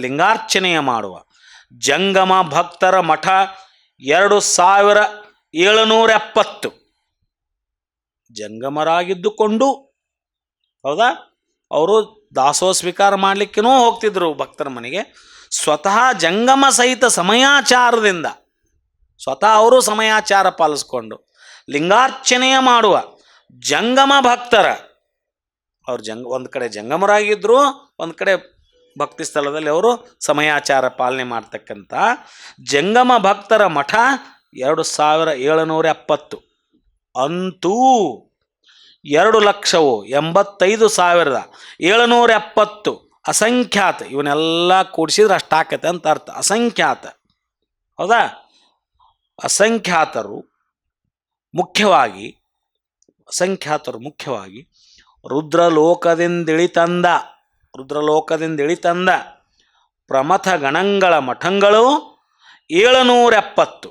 ಲಿಂಗಾರ್ಚನೆಯ ಮಾಡುವ ಜಂಗಮ ಭಕ್ತರ ಮಠ 2,770. ಜಂಗಮರಾಗಿದ್ದುಕೊಂಡು, ಹೌದಾ, ಅವರು ದಾಸೋಹ ಸ್ವೀಕಾರ ಮಾಡಲಿಕ್ಕೂ ಹೋಗ್ತಿದ್ರು ಭಕ್ತರ ಮನೆಗೆ. ಸ್ವತಃ ಜಂಗಮ ಸಹಿತ ಸಮಯಾಚಾರದಿಂದ ಸ್ವತಃ ಅವರು ಸಮಯಾಚಾರ ಪಾಲಿಸ್ಕೊಂಡು ಲಿಂಗಾರ್ಚನೆಯ ಮಾಡುವ ಜಂಗಮ ಭಕ್ತರ, ಅವ್ರು ಒಂದು ಕಡೆ ಜಂಗಮರಾಗಿದ್ದರು, ಒಂದು ಕಡೆ ಭಕ್ತಿ ಸ್ಥಳದಲ್ಲಿ ಅವರು ಸಮಯಾಚಾರ ಪಾಲನೆ ಮಾಡ್ತಕ್ಕಂಥ ಜಂಗಮ ಭಕ್ತರ ಮಠ 2,770. ಅಂತೂ 2,85,770 ಅಸಂಖ್ಯಾತ. ಇವನ್ನೆಲ್ಲ ಕೂಡಿಸಿದ್ರೆ ಅಷ್ಟಾಕತೆ ಅಂತ ಅರ್ಥ. ಅಸಂಖ್ಯಾತ, ಹೌದಾ? ಅಸಂಖ್ಯಾತರು ಮುಖ್ಯವಾಗಿ ರುದ್ರಲೋಕದಿಂದಿಳಿತಂದ ಪ್ರಮಥ ಗಣಗಳ ಮಠಗಳು 770.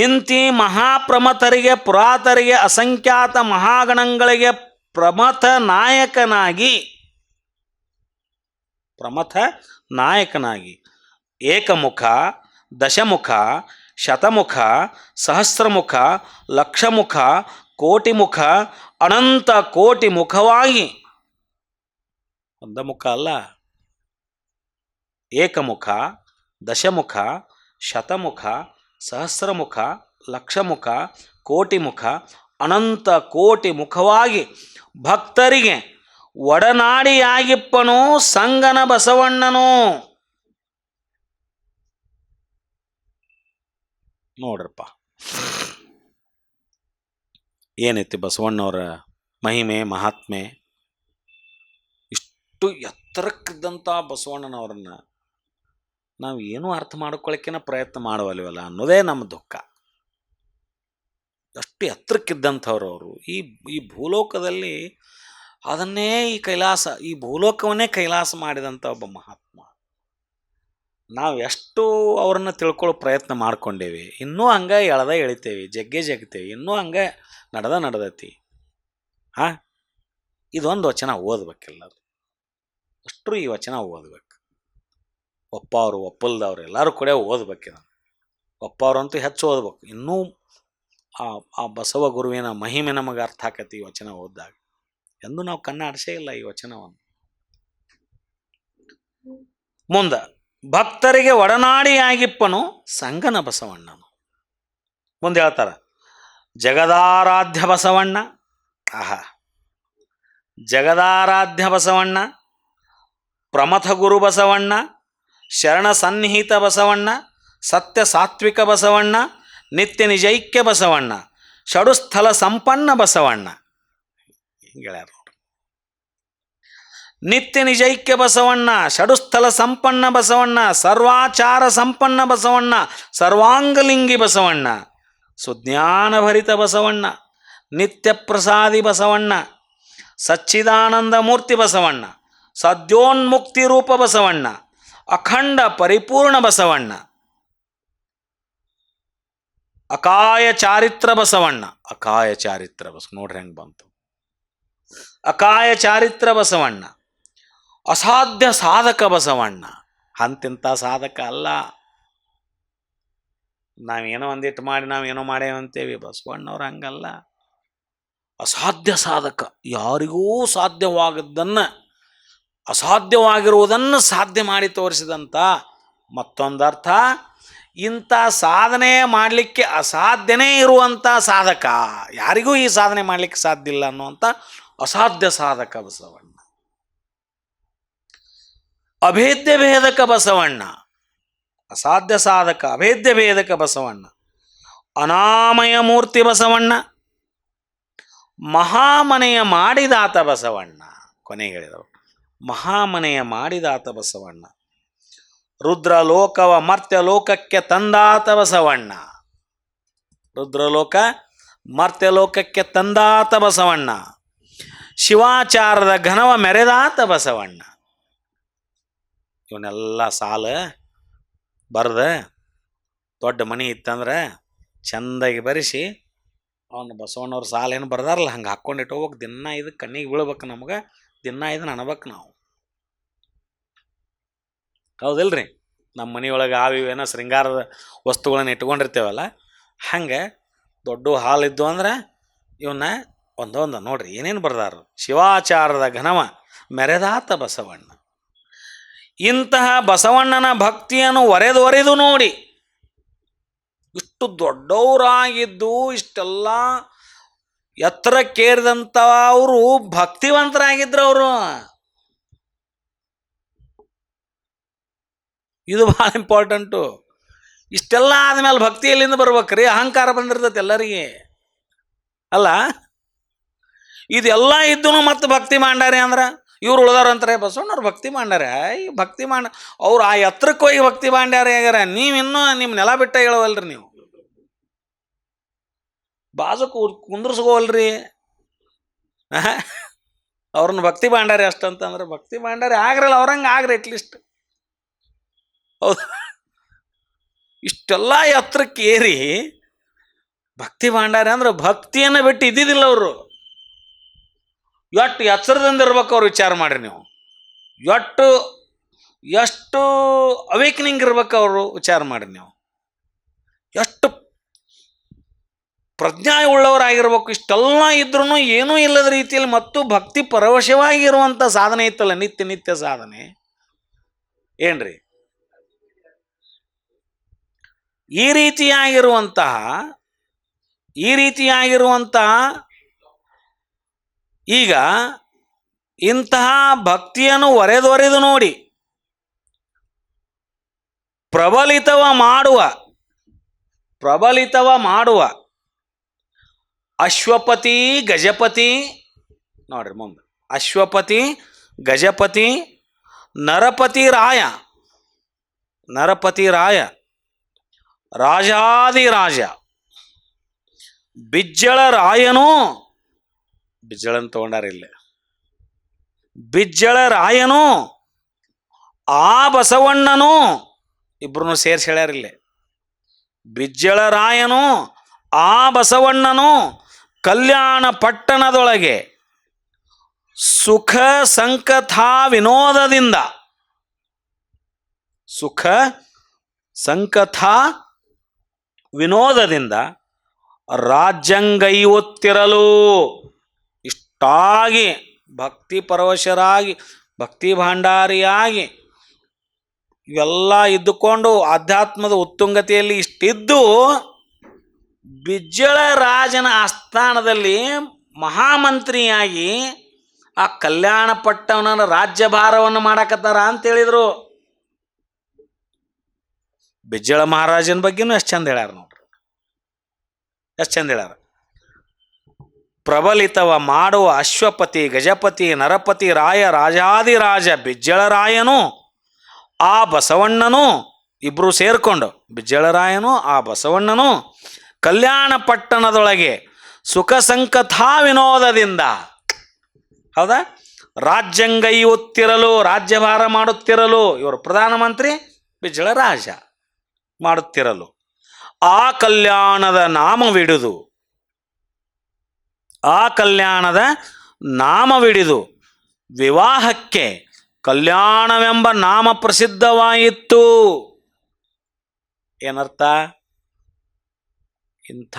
ಇಂತಿ ಮಹಾಪ್ರಮಥರಿಗೆ, ಪುರಾತರಿಗೆ, ಅಸಂಖ್ಯಾತ ಮಹಾಗಣಗಳಿಗೆ ಪ್ರಮಥ ನಾಯಕನಾಗಿ ಏಕಮುಖ, ದಶಮುಖ, ಶತಮುಖ, ಸಹಸ್ರಮುಖ, ಲಕ್ಷಮುಖ, ಕೋಟಿಮುಖ, ಅನಂತ ಕೋಟಿ ಮುಖವಾಗಿ, ಒಂದ ಮುಖ ಅಲ್ಲ, ಏಕಮುಖ, ದಶಮುಖ, ಶತಮುಖ, ಸಹಸ್ರಮುಖ, ಲಕ್ಷಮುಖ, ಕೋಟಿಮುಖ, ಅನಂತ ಕೋಟಿ ಮುಖವಾಗಿ ಭಕ್ತರಿಗೆ ಒಡನಾಡಿಯಾಗಿಪ್ಪನು ಸಂಗನ ಬಸವಣ್ಣನು. ನೋಡ್ರಪ್ಪ, ಏನೈತಿ ಬಸವಣ್ಣವರ ಮಹಿಮೆ, ಮಹಾತ್ಮೆ. ಇಷ್ಟು ಎತ್ತರಕ್ಕಿದ್ದಂಥ ಬಸವಣ್ಣನವರನ್ನು ನಾವು ಏನೂ ಅರ್ಥ ಮಾಡ್ಕೊಳ್ಳೋಕ್ಕಿನ ಪ್ರಯತ್ನ ಮಾಡುವಲ್ವಲ್ಲ ಅನ್ನೋದೇ ನಮ್ಮ ದುಃಖ. ಅಷ್ಟು ಎತ್ತರಕ್ಕಿದ್ದಂಥವ್ರು ಅವರು ಈ ಭೂಲೋಕದಲ್ಲಿ ಅದನ್ನೇ ಈ ಭೂಲೋಕವನ್ನೇ ಕೈಲಾಸ ಮಾಡಿದಂಥ ಒಬ್ಬ ಮಹಾತ್ಮ. ನಾವು ಎಷ್ಟು ಅವರನ್ನು ತಿಳ್ಕೊಳ್ಳೋ ಪ್ರಯತ್ನ ಮಾಡ್ಕೊಂಡೇವಿ, ಇನ್ನೂ ಹಂಗೆ ಎಳಿತೇವೆ, ಜಗ್ತೇವೆ, ಇನ್ನೂ ಹಂಗೆ ನಡೆದೈತಿ. ಇದೊಂದು ವಚನ ಓದ್ಬೇಕೆಲ್ಲರೂ, ಅಷ್ಟರು ಈ ವಚನ ಓದ್ಬೇಕು. ಒಪ್ಪವ್ರು ಒಪ್ಪಲ್ದವ್ರು ಎಲ್ಲರೂ ಕೂಡ ಓದ್ಬೇಕಿದ. ಒಪ್ಪವ್ರಂತೂ ಹೆಚ್ಚು ಓದ್ಬೇಕು. ಇನ್ನೂ ಆ ಬಸವ ಗುರುವಿನ ಮಹಿಮೆ ನಮಗೆ ಅರ್ಥ ಆಕತಿ ಈ ವಚನ ಓದಿದಾಗ. ಎಂದು ನಾವು ಕಣ್ಣಾಡಿಸೇ ಇಲ್ಲ ಈ ವಚನವನ್ನು. ಮುಂದೆ ಭಕ್ತರಿಗೆ ಒಡನಾಡಿಯಾಗಿಪ್ಪನು ಸಂಗನ ಬಸವಣ್ಣನು. ಮುಂದೆ ಹೇಳ್ತಾರ, ಜಗದಾರಾಧ್ಯ ಬಸವಣ್ಣ. ಜಗದಾರಾಧ್ಯ ಬಸವಣ್ಣ, ಪ್ರಮಥ ಗುರು ಬಸವಣ್ಣ, ಶರಣ ಸನ್ನಿಹಿತ ಬಸವಣ್ಣ, ಸತ್ಯ ಸಾತ್ವಿಕ ಬಸವಣ್ಣ, ನಿತ್ಯ ನಿಜೈಕ್ಯ ಬಸವಣ್ಣ, ಷಡುಸ್ಥಲ ಸಂಪನ್ನ ಬಸವಣ್ಣ. ಹಿಂಗೆ ಹೇಳ್ಯಾರ ನೋಡ್ರಿ. ನಿತ್ಯ ನಿಜೈಕ್ಯ ಬಸವಣ್ಣ, ಷಡುಸ್ಥಲ ಸಂಪನ್ನ ಬಸವಣ್ಣ, ಸರ್ವಾಚಾರ ಸಂಪನ್ನ ಬಸವಣ್ಣ, ಸರ್ವಾಂಗಲಿಂಗಿ ಬಸವಣ್ಣ, ಸುಜ್ಞಾನಭರಿತ ಬಸವಣ್ಣ, ನಿತ್ಯ ಪ್ರಸಾದಿ ಬಸವಣ್ಣ, ಸಚ್ಚಿದಾನಂದ ಮೂರ್ತಿ ಬಸವಣ್ಣ, ಸದ್ಯೋನ್ಮುಕ್ತಿ ರೂಪ ಬಸವಣ್ಣ, ಅಖಂಡ ಪರಿಪೂರ್ಣ ಬಸವಣ್ಣ, ಅಕಾಯ ಚಾರಿತ್ರ ಬಸವಣ್ಣ. ಅಕಾಯ ಚಾರಿತ್ರ ನೋಡ್ರಿ ಹೆಂಗೆ ಬಂತು. ಅಕಾಯ ಚಾರಿತ್ರ ಬಸವಣ್ಣ, ಅಸಾಧ್ಯ ಸಾಧಕ ಬಸವಣ್ಣ. ಅಂತಿಂಥ ಸಾಧಕ ಅಲ್ಲ. ನಾವೇನೋ ಒಂದಿಟ್ಟು ಮಾಡಿ ನಾವೇನೋ ಮಾಡೇವ ಅಂತೇವಿ. ಬಸವಣ್ಣವ್ರು ಹಂಗಲ್ಲ. ಅಸಾಧ್ಯ ಸಾಧಕ, ಯಾರಿಗೂ ಸಾಧ್ಯವಾಗದ್ದನ್ನು, ಅಸಾಧ್ಯವಾಗಿರುವುದನ್ನು ಸಾಧ್ಯ ಮಾಡಿ ತೋರಿಸಿದಂಥ. ಮತ್ತೊಂದರ್ಥ, ಇಂಥ ಸಾಧನೆ ಮಾಡಲಿಕ್ಕೆ ಅಸಾಧ್ಯನೇ ಇರುವಂಥ ಸಾಧಕ, ಯಾರಿಗೂ ಈ ಸಾಧನೆ ಮಾಡಲಿಕ್ಕೆ ಸಾಧ್ಯ ಇಲ್ಲ ಅನ್ನುವಂಥ ಅಸಾಧ್ಯ ಸಾಧಕ ಬಸವಣ್ಣ. ಅಭೇದ್ಯ ಭೇದಕ ಬಸವಣ್ಣ, ಅಸಾಧ್ಯ ಸಾಧಕ, ಅಭೇದ್ಯ ಭೇದಕ ಬಸವಣ್ಣ, ಅನಾಮಯ ಮೂರ್ತಿ ಬಸವಣ್ಣ, ಮಹಾಮನೆಯ ಮಾಡಿದಾತ ಬಸವಣ್ಣ. ಕೊನೆಗೆ ಹೇಳಿದವರು ಮಹಾಮನೆಯ ಮಾಡಿದಾತ ಬಸವಣ್ಣ, ರುದ್ರಲೋಕವ ಮರ್ತ್ಯಲೋಕಕ್ಕೆ ತಂದಾತ ಬಸವಣ್ಣ, ರುದ್ರಲೋಕ ಮರ್ತ್ಯಲೋಕಕ್ಕೆ ತಂದಾತ ಬಸವಣ್ಣ, ಶಿವಾಚಾರದ ಘನವ ಮೆರೆದಾತ ಬಸವಣ್ಣ. ಇವನ್ನೆಲ್ಲ ಸಾಲ ಬರ್ದ ದೊಡ್ಡ ಮನೆ ಇತ್ತಂದ್ರೆ ಚೆಂದಾಗಿ ಬರೆಸಿ ಅವನು ಬಸವಣ್ಣವ್ರ ಸಾಲ ಏನು ಬರ್ದಾರಲ್ಲ ಹಂಗೆ ಹಾಕ್ಕೊಂಡಿಟ್ಟು ಹೋಗ್ಬೇಕು. ದಿನ ಇದು ಕಣ್ಣಿಗೆ ಬೀಳ್ಬೇಕು ನಮ್ಗೆ, ದಿನ ಇದನ್ನ ಅನ್ಬೇಕು ನಾವು. ಹೌದಿಲ್ರಿ? ನಮ್ಮ ಮನೆಯೊಳಗೆ ಏನೋ ಶೃಂಗಾರದ ವಸ್ತುಗಳನ್ನ ಇಟ್ಕೊಂಡಿರ್ತೇವಲ್ಲ, ಹಂಗೆ ದೊಡ್ಡ ಹಾಲ್ ಇದ್ದು ಅಂದ್ರೆ ಇವನ್ನ ಒಂದೊಂದು ನೋಡ್ರಿ ಏನೇನು ಬರ್ದಾರ. ಶಿವಾಚಾರದ ಘನವ ಮೆರೆದಾತ ಬಸವಣ್ಣ. ಇಂತಹ ಬಸವಣ್ಣನ ಭಕ್ತಿಯನ್ನು ಒರೆದು ನೋಡಿ, ಇಷ್ಟು ದೊಡ್ಡವರಾಗಿದ್ದು ಇಷ್ಟೆಲ್ಲ ಎತ್ತರಕ್ಕೇರಿದಂಥ ಅವರು ಭಕ್ತಿವಂತರಾಗಿದ್ರು. ಅವರು ಇದು ಭಾಳ ಇಂಪಾರ್ಟೆಂಟು. ಇಷ್ಟೆಲ್ಲ ಆದಮೇಲೆ ಭಕ್ತಿ ಎಲ್ಲಿಂದ ಬರ್ಬೇಕ್ರಿ? ಅಹಂಕಾರ ಬಂದಿರ್ತೈತೆ ಎಲ್ಲರಿಗೆ ಅಲ್ಲ. ಇದೆಲ್ಲ ಇದ್ದೂ ಮತ್ತೆ ಭಕ್ತಿ ಮಾಡ್ಯಾರೆ ಅಂದ್ರೆ ಇವ್ರು ಉಳ್ದಾರ ಅಂತಾರೆ ಬಸವಣ್ಣವ್ರು ಭಕ್ತಿ ಮಾಡ್ಯಾರೆ. ಈ ಭಕ್ತಿ ಅವ್ರು ಆ ಎತ್ತರಕ್ಕೆ ಹೋಗಿ ಭಕ್ತಿ ಮಾಡ್ಯಾರ ಆಗ್ಯಾರ. ನೀವಿನ್ನೂ ನಿಮ್ಮ ನೆಲ ಬಿಟ್ಟ ಹೇಳವಲ್ರಿ. ನೀವು ಬಾಜು ಕುಂದ್ರಸ್ಕೋವಲ್ರಿ. ಅವ್ರನ್ನ ಭಕ್ತಿ ಮಾಡ್ಯಾರೆ ಅಷ್ಟಂತಂದ್ರೆ ಭಕ್ತಿ ಮಾಡ್ಯಾರೆ ಆಗ್ರಲ್ಲ, ಅವ್ರಂಗೆ ಆಗ್ರಿ ಅಟ್ಲೀಸ್ಟ್. ಹೌದು, ಇಷ್ಟೆಲ್ಲ ಎತ್ತರಕ್ಕೆ ಏರಿ ಭಕ್ತಿ ಮಾಡ್ಯಾರೆ ಅಂದ್ರೆ ಭಕ್ತಿಯನ್ನು ಬಿಟ್ಟು ಇದ್ದಿದ್ದಿಲ್ಲ ಅವರು. ಎಷ್ಟು ಎಚ್ಚರದಿಂದ ಇರ್ಬೇಕು ಅವ್ರು, ವಿಚಾರ ಮಾಡ್ರಿ ನೀವು. ಎಷ್ಟು ಅವೇಕ್ನಿಂಗ್ ಇರ್ಬೇಕು ಅವರು, ವಿಚಾರ ಮಾಡ್ರಿ ನೀವು. ಎಷ್ಟು ಪ್ರಜ್ಞಾಯುಳ್ಳವರಾಗಿರ್ಬೇಕು. ಇಷ್ಟೆಲ್ಲ ಇದ್ರೂ ಏನೂ ಇಲ್ಲದ ರೀತಿಯಲ್ಲಿ ಮತ್ತು ಭಕ್ತಿ ಪರವಶವಾಗಿರುವಂಥ ಸಾಧನೆ ಇತ್ತಲ್ಲ, ನಿತ್ಯ ಸಾಧನೆ ಏನ್ರಿ? ಈ ರೀತಿಯಾಗಿರುವಂತಹ ಈಗ ಇಂತಹ ಭಕ್ತಿಯನ್ನು ಒರೆದು ನೋಡಿ ಪ್ರಬಲಿತವ ಮಾಡುವ ಅಶ್ವಪತಿ ಗಜಪತಿ ನೋಡ್ರಿ ಮುಂದೆ. ಅಶ್ವಪತಿ ಗಜಪತಿ ನರಪತಿ ರಾಯ ರಾಜಾದಿರಾಜ ಬಿಜ್ಜಳ ರಾಯನು, ಬಿಜ್ಜಳನ್ನು ತಗೊಂಡಾರಿಲ್ಲ, ಬಿಜ್ಜಳ ರಾಯನು ಆ ಬಸವಣ್ಣನು ಇಬ್ರು ಸೇರಿಸಿ ಹೇಳ್ಯಾರಿಲ್ಲ. ಬಿಜ್ಜಳ ರಾಯನು ಆ ಬಸವಣ್ಣನು ಕಲ್ಯಾಣ ಪಟ್ಟಣದೊಳಗೆ ಸುಖ ಸಂಕಥ ವಿನೋದದಿಂದ ರಾಜ್ಯಂಗೈವತ್ತಿರಲು ಇಷ್ಟಾಗಿ ಭಕ್ತಿ ಪರವಶರಾಗಿ ಭಕ್ತಿ ಭಾಂಡಾರಿಯಾಗಿ ಇವೆಲ್ಲ ಇದ್ದುಕೊಂಡು ಆಧ್ಯಾತ್ಮದ ಉತ್ತುಂಗತೆಯಲ್ಲಿ ಇಷ್ಟಿದ್ದು ಬಿಜ್ಜಳ ರಾಜನ ಆಸ್ಥಾನದಲ್ಲಿ ಮಹಾಮಂತ್ರಿಯಾಗಿ ಆ ಕಲ್ಯಾಣ ಪಟ್ಟಣನ ರಾಜ್ಯಭಾರವನ್ನು ಮಾಡಾಕತ್ತಾರ ಅಂತ ಹೇಳಿದ್ರು. ಬಿಜ್ಜಳ ಮಹಾರಾಜನ ಬಗ್ಗೆನೂ ಎಷ್ಟು ಚಂದ ಹೇಳ್ಯಾರ ನೋಡ್ರಿ, ಎಷ್ಟು ಚಂದ ಹೇಳ್ಯಾರ. ಪ್ರಬಲಿತವ ಮಾಡುವ ಅಶ್ವಪತಿ ಗಜಪತಿ ನರಪತಿ ರಾಯ ರಾಜಾದಿರಾಜ ಬಿಜ್ಜಳರಾಯನು ಆ ಬಸವಣ್ಣನು ಇಬ್ರು ಸೇರ್ಕೊಂಡು, ಬಿಜ್ಜಳರಾಯನು ಆ ಬಸವಣ್ಣನು ಕಲ್ಯಾಣ ಪಟ್ಟಣದೊಳಗೆ ಸುಖ ಸಂಕಥಾ ವಿನೋದದಿಂದ, ಹೌದಾ, ರಾಜ್ಯಂಗೈಯುತ್ತಿರಲು, ರಾಜ್ಯಭಾರ ಮಾಡುತ್ತಿರಲು, ಇವರು ಪ್ರಧಾನಮಂತ್ರಿ, ಬಿಜ್ಜಳ ರಾಜ ಮಾಡುತ್ತಿರಲು, ಆ ಕಲ್ಯಾಣದ ನಾಮವಿಡುದು, ಆ ಕಲ್ಯಾಣದ ನಾಮವಿಡಿದು ವಿವಾಹಕ್ಕೆ ಕಲ್ಯಾಣವೆಂಬ ನಾಮ ಪ್ರಸಿದ್ಧವಾಯಿತು. ಏನರ್ಥ? ಇಂಥ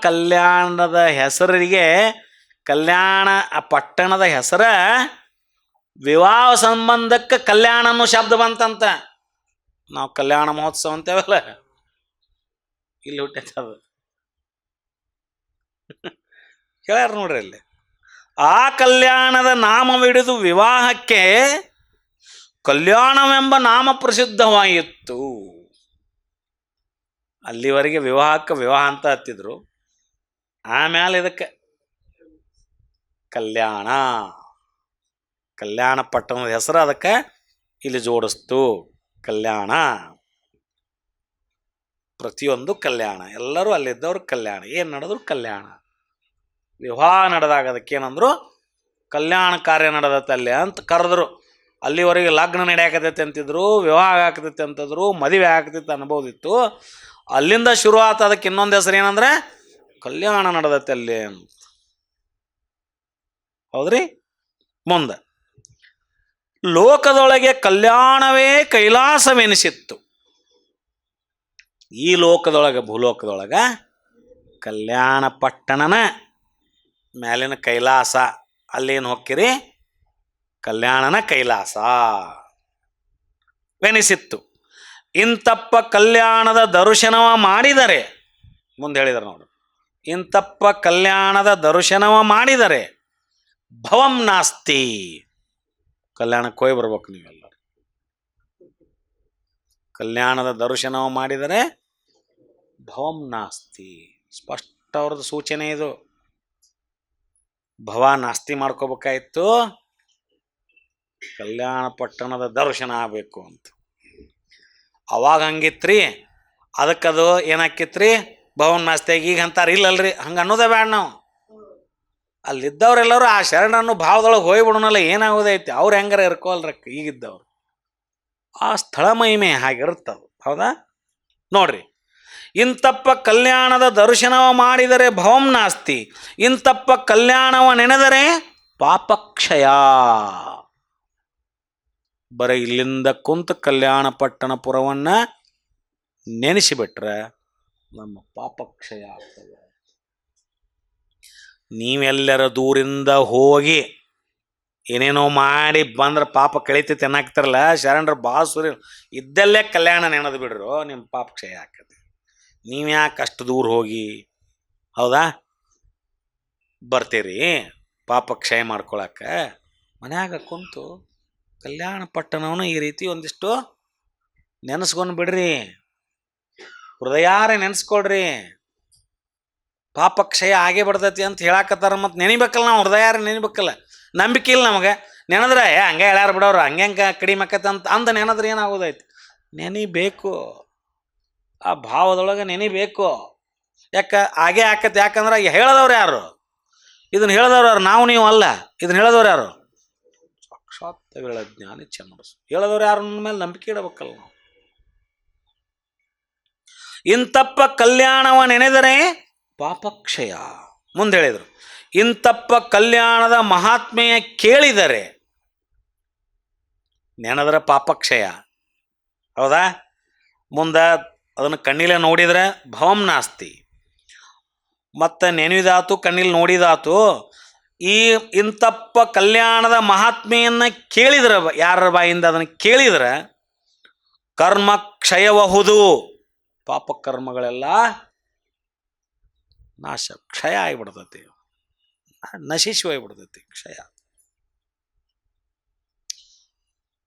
ಕಲ್ಯಾಣದ ಹೆಸರಿಗೆ, ಕಲ್ಯಾಣ ಆ ಪಟ್ಟಣದ ಹೆಸರ ವಿವಾಹ ಸಂಬಂಧಕ್ಕೆ ಕಲ್ಯಾಣ ಅನ್ನೋ ಶಬ್ದ ಬಂತಂತ. ನಾವು ಕಲ್ಯಾಣ ಮಹೋತ್ಸವ ಅಂತೇವಲ್ಲ, ಇಲ್ಲಿ ಹುಟ್ಟೈತದು. ಹೇಳ್ಯಾರ ನೋಡ್ರಿ ಅಲ್ಲಿ. ಆ ಕಲ್ಯಾಣದ ನಾಮವಿಡಿದು ವಿವಾಹಕ್ಕೆ ಕಲ್ಯಾಣವೆಂಬ ನಾಮ ಪ್ರಸಿದ್ಧವಾಯಿತು. ಅಲ್ಲಿವರೆಗೆ ವಿವಾಹಕ್ಕೆ ವಿವಾಹ ಅಂತ ಹತ್ತಿದ್ರು, ಆಮೇಲೆ ಇದಕ್ಕೆ ಕಲ್ಯಾಣ, ಕಲ್ಯಾಣ ಪಟ್ಟಣದ ಹೆಸರು ಅದಕ್ಕೆ ಇಲ್ಲಿ ಜೋಡಿಸ್ತು. ಕಲ್ಯಾಣ, ಪ್ರತಿಯೊಂದು ಕಲ್ಯಾಣ, ಎಲ್ಲರೂ ಅಲ್ಲಿದ್ದವ್ರು ಕಲ್ಯಾಣ, ಏನು ನಡೆದ್ರು ಕಲ್ಯಾಣ. ವಿವಾಹ ನಡೆದಾಗ ಅದಕ್ಕೇನಂದ್ರು ಕಲ್ಯಾಣ ಕಾರ್ಯ ನಡೆದತ್ತಲ್ಲಿ ಅಂತ ಕರೆದ್ರು. ಅಲ್ಲಿವರೆಗೆ ಲಗ್ನ ನಡೆಯಾಕತೈತೆ ಅಂತಿದ್ರು, ವಿವಾಹ ಆಗತೈತೆ ಅಂತಂದ್ರು, ಮದುವೆ ಆಗತೈತೆ ಅನ್ಬೋದಿತ್ತು. ಅಲ್ಲಿಂದ ಶುರುವಾತ ಅದಕ್ಕೆ ಇನ್ನೊಂದು ಹೆಸರು ಏನಂದ್ರೆ ಕಲ್ಯಾಣ ನಡೆದತ್ತೆ ಅಲ್ಲಿ ಅಂತ. ಹೌದ್ರಿ? ಮುಂದೆ ಲೋಕದೊಳಗೆ ಕಲ್ಯಾಣವೇ ಕೈಲಾಸವೆನಿಸಿತ್ತು. ಈ ಲೋಕದೊಳಗೆ, ಭೂಲೋಕದೊಳಗೆ ಕಲ್ಯಾಣ ಪಟ್ಟಣನ ಮೇಲಿನ ಕೈಲಾಸ, ಅಲ್ಲೇನು ಹೊಕ್ಕಿರಿ? ಕಲ್ಯಾಣನ ಕೈಲಾಸ ವೆನಿಸಿತ್ತು. ಇಂತಪ್ಪ ಕಲ್ಯಾಣದ ದರ್ಶನವ ಮಾಡಿದರೆ, ಮುಂದೆ ಹೇಳಿದರು ನೋಡು, ಇಂತಪ್ಪ ಕಲ್ಯಾಣದ ದರ್ಶನವ ಮಾಡಿದರೆ ಭವಂ ನಾಸ್ತಿ. ಕಲ್ಯಾಣಕ್ಕೆ ಹೋಗಿ ಬರ್ಬೇಕು ನೀವೆಲ್ಲ. ಕಲ್ಯಾಣದ ದರ್ಶನವ ಮಾಡಿದರೆ ಭವಂ ನಾಸ್ತಿ. ಸ್ಪಷ್ಟ ಅವ್ರದ್ದು ಸೂಚನೆ ಇದು. ಭವ ನಾಸ್ತಿ ಮಾಡ್ಕೋಬೇಕಾಯ್ತು, ಕಲ್ಯಾಣ ಪಟ್ಟಣದ ದರ್ಶನ ಆಗಬೇಕು ಅಂತ. ಅವಾಗ ಹಂಗಿತ್ರಿ, ಅದಕ್ಕದು ಏನಾಕಿತ್ರಿ? ಭವನ್ ನಾಸ್ತಿಯಾಗಿ ಈಗ ಅಂತಾರೆ. ಇಲ್ಲಲ್ರಿ, ಹಂಗೆ ಅನ್ನೋದೇ ಬೇಡ ನಾವು. ಅಲ್ಲಿದ್ದವ್ರೆಲ್ಲರೂ ಆ ಶರಣನ್ನು ಭಾವದೊಳಗೆ ಹೋಗ್ಬಿಡೋನಲ್ಲ, ಏನಾಗೋದೈತಿ? ಅವ್ರು ಹೆಂಗಾರ ಇರ್ಕೋಲ್ರಕ್ಕ ಈಗಿದ್ದವ್ರು. ಆ ಸ್ಥಳ ಮಹಿಮೆ ಹಾಗಿರುತ್ತದು. ಹೌದಾ? ನೋಡ್ರಿ, ಇಂತಪ್ಪ ಕಲ್ಯಾಣದ ದರ್ಶನವ ಮಾಡಿದರೆ ಭವಂ ನಾಸ್ತಿ, ಇಂತಪ್ಪ ಕಲ್ಯಾಣವ ನೆನೆದರೆ ಪಾಪಕ್ಷಯ. ಬರೀ ಇಲ್ಲಿಂದ ಕುಂತ ಕಲ್ಯಾಣ ಪಟ್ಟಣಪುರವನ್ನ ನೆನೆಸಿಬಿಟ್ರೆ ನಮ್ಮ ಪಾಪಕ್ಷಯ ಆಗ್ತದೆ. ನೀವೆಲ್ಲರ ದೂರಿಂದ ಹೋಗಿ ಏನೇನೋ ಮಾಡಿ ಬಂದ್ರೆ ಪಾಪ ಕಳೀತೈತೆ ಅನ್ನಕ್ತಾರಲ್ಲ, ಶರಣರು ಭಾಳ ಸೂರ್ಯ ಇದ್ದಲ್ಲೇ ಕಲ್ಯಾಣ ನೆನೆದು ಬಿಡ್ರು, ನಿಮ್ಮ ಪಾಪ ಕ್ಷಯ ಆಗ್ತದೆ. ನೀವ್ಯಾಕೆ ಅಷ್ಟು ದೂರ ಹೋಗಿ, ಹೌದಾ, ಬರ್ತೀರಿ ಪಾಪ ಕ್ಷಯ ಮಾಡ್ಕೊಳಕ್ಕೆ? ಮನ್ಯಾಗ ಕುಂತು ಕಲ್ಯಾಣ ಪಟ್ಟಣವನ್ನು ಈ ರೀತಿ ಒಂದಿಷ್ಟು ನೆನೆಸ್ಕೊಂಡು ಬಿಡ್ರಿ, ಹೃದಯಾರೆ ನೆನೆಸ್ಕೊಳ್ರಿ. ಪಾಪ ಕ್ಷಯ ಆಗೇ ಬಿಡ್ತೈತಿ ಅಂತ ಹೇಳಾಕತ್ತಾರ, ಮತ್ತು ನೆನಿಬೇಕಲ್ಲ ನಾವು, ಹೃದಯಾರೆ ನೆನಿಬೇಕಲ್ಲ. ನಂಬಿಕೆ ಇಲ್ಲ ನಮಗೆ, ನೆನೆದ್ರೆ ಹಂಗೆ ಹೇಳ್ಯಾರ ಬಿಡೋರು, ಹಂಗೆ ಕಡಿಮೆ ಆಕೈತೆ ಅಂತ ನೆನೆದ್ರೆ ಏನಾಗೋದೈತಿ? ನೆನಿಬೇಕು, ಆ ಭಾವದೊಳಗೆ ನೆನಿಬೇಕು. ಯಾಕೆ ಹಾಗೆ ಆಕತ್ತೆ? ಯಾಕಂದ್ರೆ ಹೇಳದವ್ರು ಯಾರು? ಇದನ್ನು ಹೇಳದವ್ರು ಯಾರು? ನಾವು ನೀವು ಅಲ್ಲ. ಇದನ್ನು ಹೇಳದವ್ರು ಯಾರು? ಸಾಕ್ಷಾತ್ ಜ್ಞಾನಿ ಚನ್ನಬಸವ. ಹೇಳದವ್ರು ಯಾರು? ನನ್ನ ಮೇಲೆ ನಂಬಿಕೆ ಇಡಬೇಕಲ್ಲ ನಾವು. ಇಂತಪ್ಪ ಕಲ್ಯಾಣವ ನೆನೆದರೆ ಪಾಪಕ್ಷಯ. ಮುಂದೆ ಹೇಳಿದರು, ಇಂತಪ್ಪ ಕಲ್ಯಾಣದ ಮಹಾತ್ಮೆಯ ಕೇಳಿದರೆ, ನೆನೆದ್ರೆ ಪಾಪಕ್ಷಯ. ಹೌದಾ? ಮುಂದೆ ಅದನ್ನು ಕಣ್ಣಿಲೆ ನೋಡಿದರೆ ಭವಂ ನಾಸ್ತಿ. ಮತ್ತು ನೆನೆದಾತು, ಕಣ್ಣಿಲಿ ನೋಡಿದಾತು. ಈ ಇಂತಪ್ಪ ಕಲ್ಯಾಣದ ಮಹಾತ್ಮೆಯನ್ನು ಕೇಳಿದ್ರೆ, ಯಾರ ಬಾಯಿಂದ ಅದನ್ನು ಕೇಳಿದ್ರೆ ಕರ್ಮ ಕ್ಷಯಬಹುದು. ಪಾಪಕರ್ಮಗಳೆಲ್ಲ ನಾಶ, ಕ್ಷಯ ಆಗಿಬಿಡ್ತೈತಿ, ನಶಿಸಿ ಹೋಗ್ಬಿಡ್ತೈತಿ, ಕ್ಷಯ.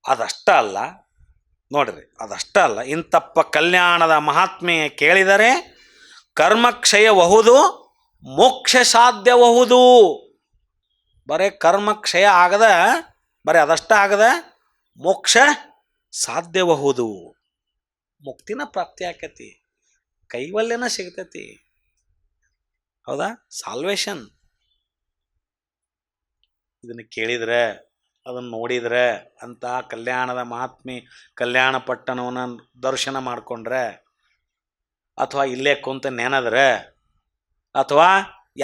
ಅದಷ್ಟ ಅಲ್ಲ, ನೋಡ್ರಿ, ಅದಷ್ಟ ಅಲ್ಲ, ಇಂತಪ್ಪ ಕಲ್ಯಾಣದ ಮಹಾತ್ಮೆ ಕೇಳಿದರೆ ಕರ್ಮಕ್ಷಯಬಹುದು, ಮೋಕ್ಷ ಸಾಧ್ಯಬಹುದು. ಬರೀ ಕರ್ಮಕ್ಷಯ ಆಗದ, ಬರೀ ಅದಷ್ಟ ಆಗದ, ಮೋಕ್ಷ ಸಾಧ್ಯಬಹುದು. ಮುಕ್ತಿನ ಪ್ರಾಪ್ತಿ ಆಕತಿ, ಕೈವಲ್ಯನ ಸಿಗ್ತೈತಿ. ಹೌದಾ? ಸಾಲ್ವೇಷನ್. ಇದನ್ನು ಕೇಳಿದ್ರೆ, ಅದನ್ನು ನೋಡಿದ್ರೆ, ಅಂತ ಕಲ್ಯಾಣದ ಮಹಾತ್ಮೆ ಕಲ್ಯಾಣ ಪಟ್ಟಣವನ್ನು ದರ್ಶನ ಮಾಡಿಕೊಂಡ್ರೆ, ಅಥವಾ ಇಲ್ಲೇ ಕುಂತ ನೆನೆದ್ರೆ, ಅಥವಾ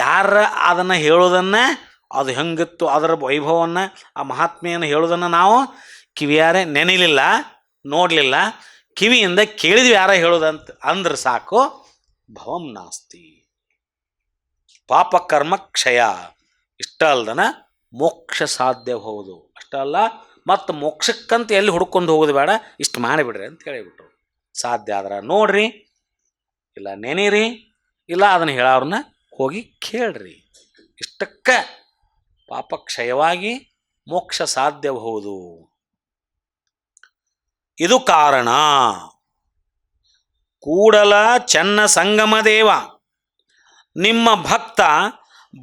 ಯಾರ ಅದನ್ನು ಹೇಳೋದನ್ನು, ಅದು ಹೆಂಗಿತ್ತು ಅದರ ವೈಭವವನ್ನು, ಆ ಮಹಾತ್ಮೆಯನ್ನು ಹೇಳೋದನ್ನು ನಾವು ಕಿವಿಯಾರೆ ನೆನೆಯಲಿಲ್ಲ, ನೋಡಲಿಲ್ಲ, ಕಿವಿಯಿಂದ ಕೇಳಿದ್ವಿ ಯಾರ ಹೇಳೋದಂತ ಅಂದ್ರೆ ಸಾಕು, ಭವಂ ನಾಸ್ತಿ, ಪಾಪಕರ್ಮ ಕ್ಷಯ. ಇಷ್ಟ ಅಲ್ದನ ಮೋಕ್ಷ ಸಾಧ್ಯಬಹುದು. ಅಷ್ಟ ಅಲ್ಲ, ಮತ್ತು ಮೋಕ್ಷಕ್ಕಂತ ಎಲ್ಲಿ ಹುಡ್ಕೊಂಡು ಹೋಗೋದು ಬೇಡ, ಇಷ್ಟು ಮಾಡಿಬಿಡ್ರಿ ಅಂತ ಹೇಳಿಬಿಟ್ರು. ಸಾಧ್ಯ ಆದ್ರೆ ನೋಡ್ರಿ, ಇಲ್ಲ ನೆನೀರಿ, ಇಲ್ಲ ಅದನ್ನು ಹೇಳೋರನ್ನ ಹೋಗಿ ಕೇಳ್ರಿ. ಇಷ್ಟಕ್ಕೆ ಪಾಪಕ್ಷಯವಾಗಿ ಮೋಕ್ಷ ಸಾಧ್ಯಬಹುದು. ಇದು ಕಾರಣ. ಕೂಡಲ ಚೆನ್ನ ಸಂಗಮ ದೇವ, ನಿಮ್ಮ ಭಕ್ತ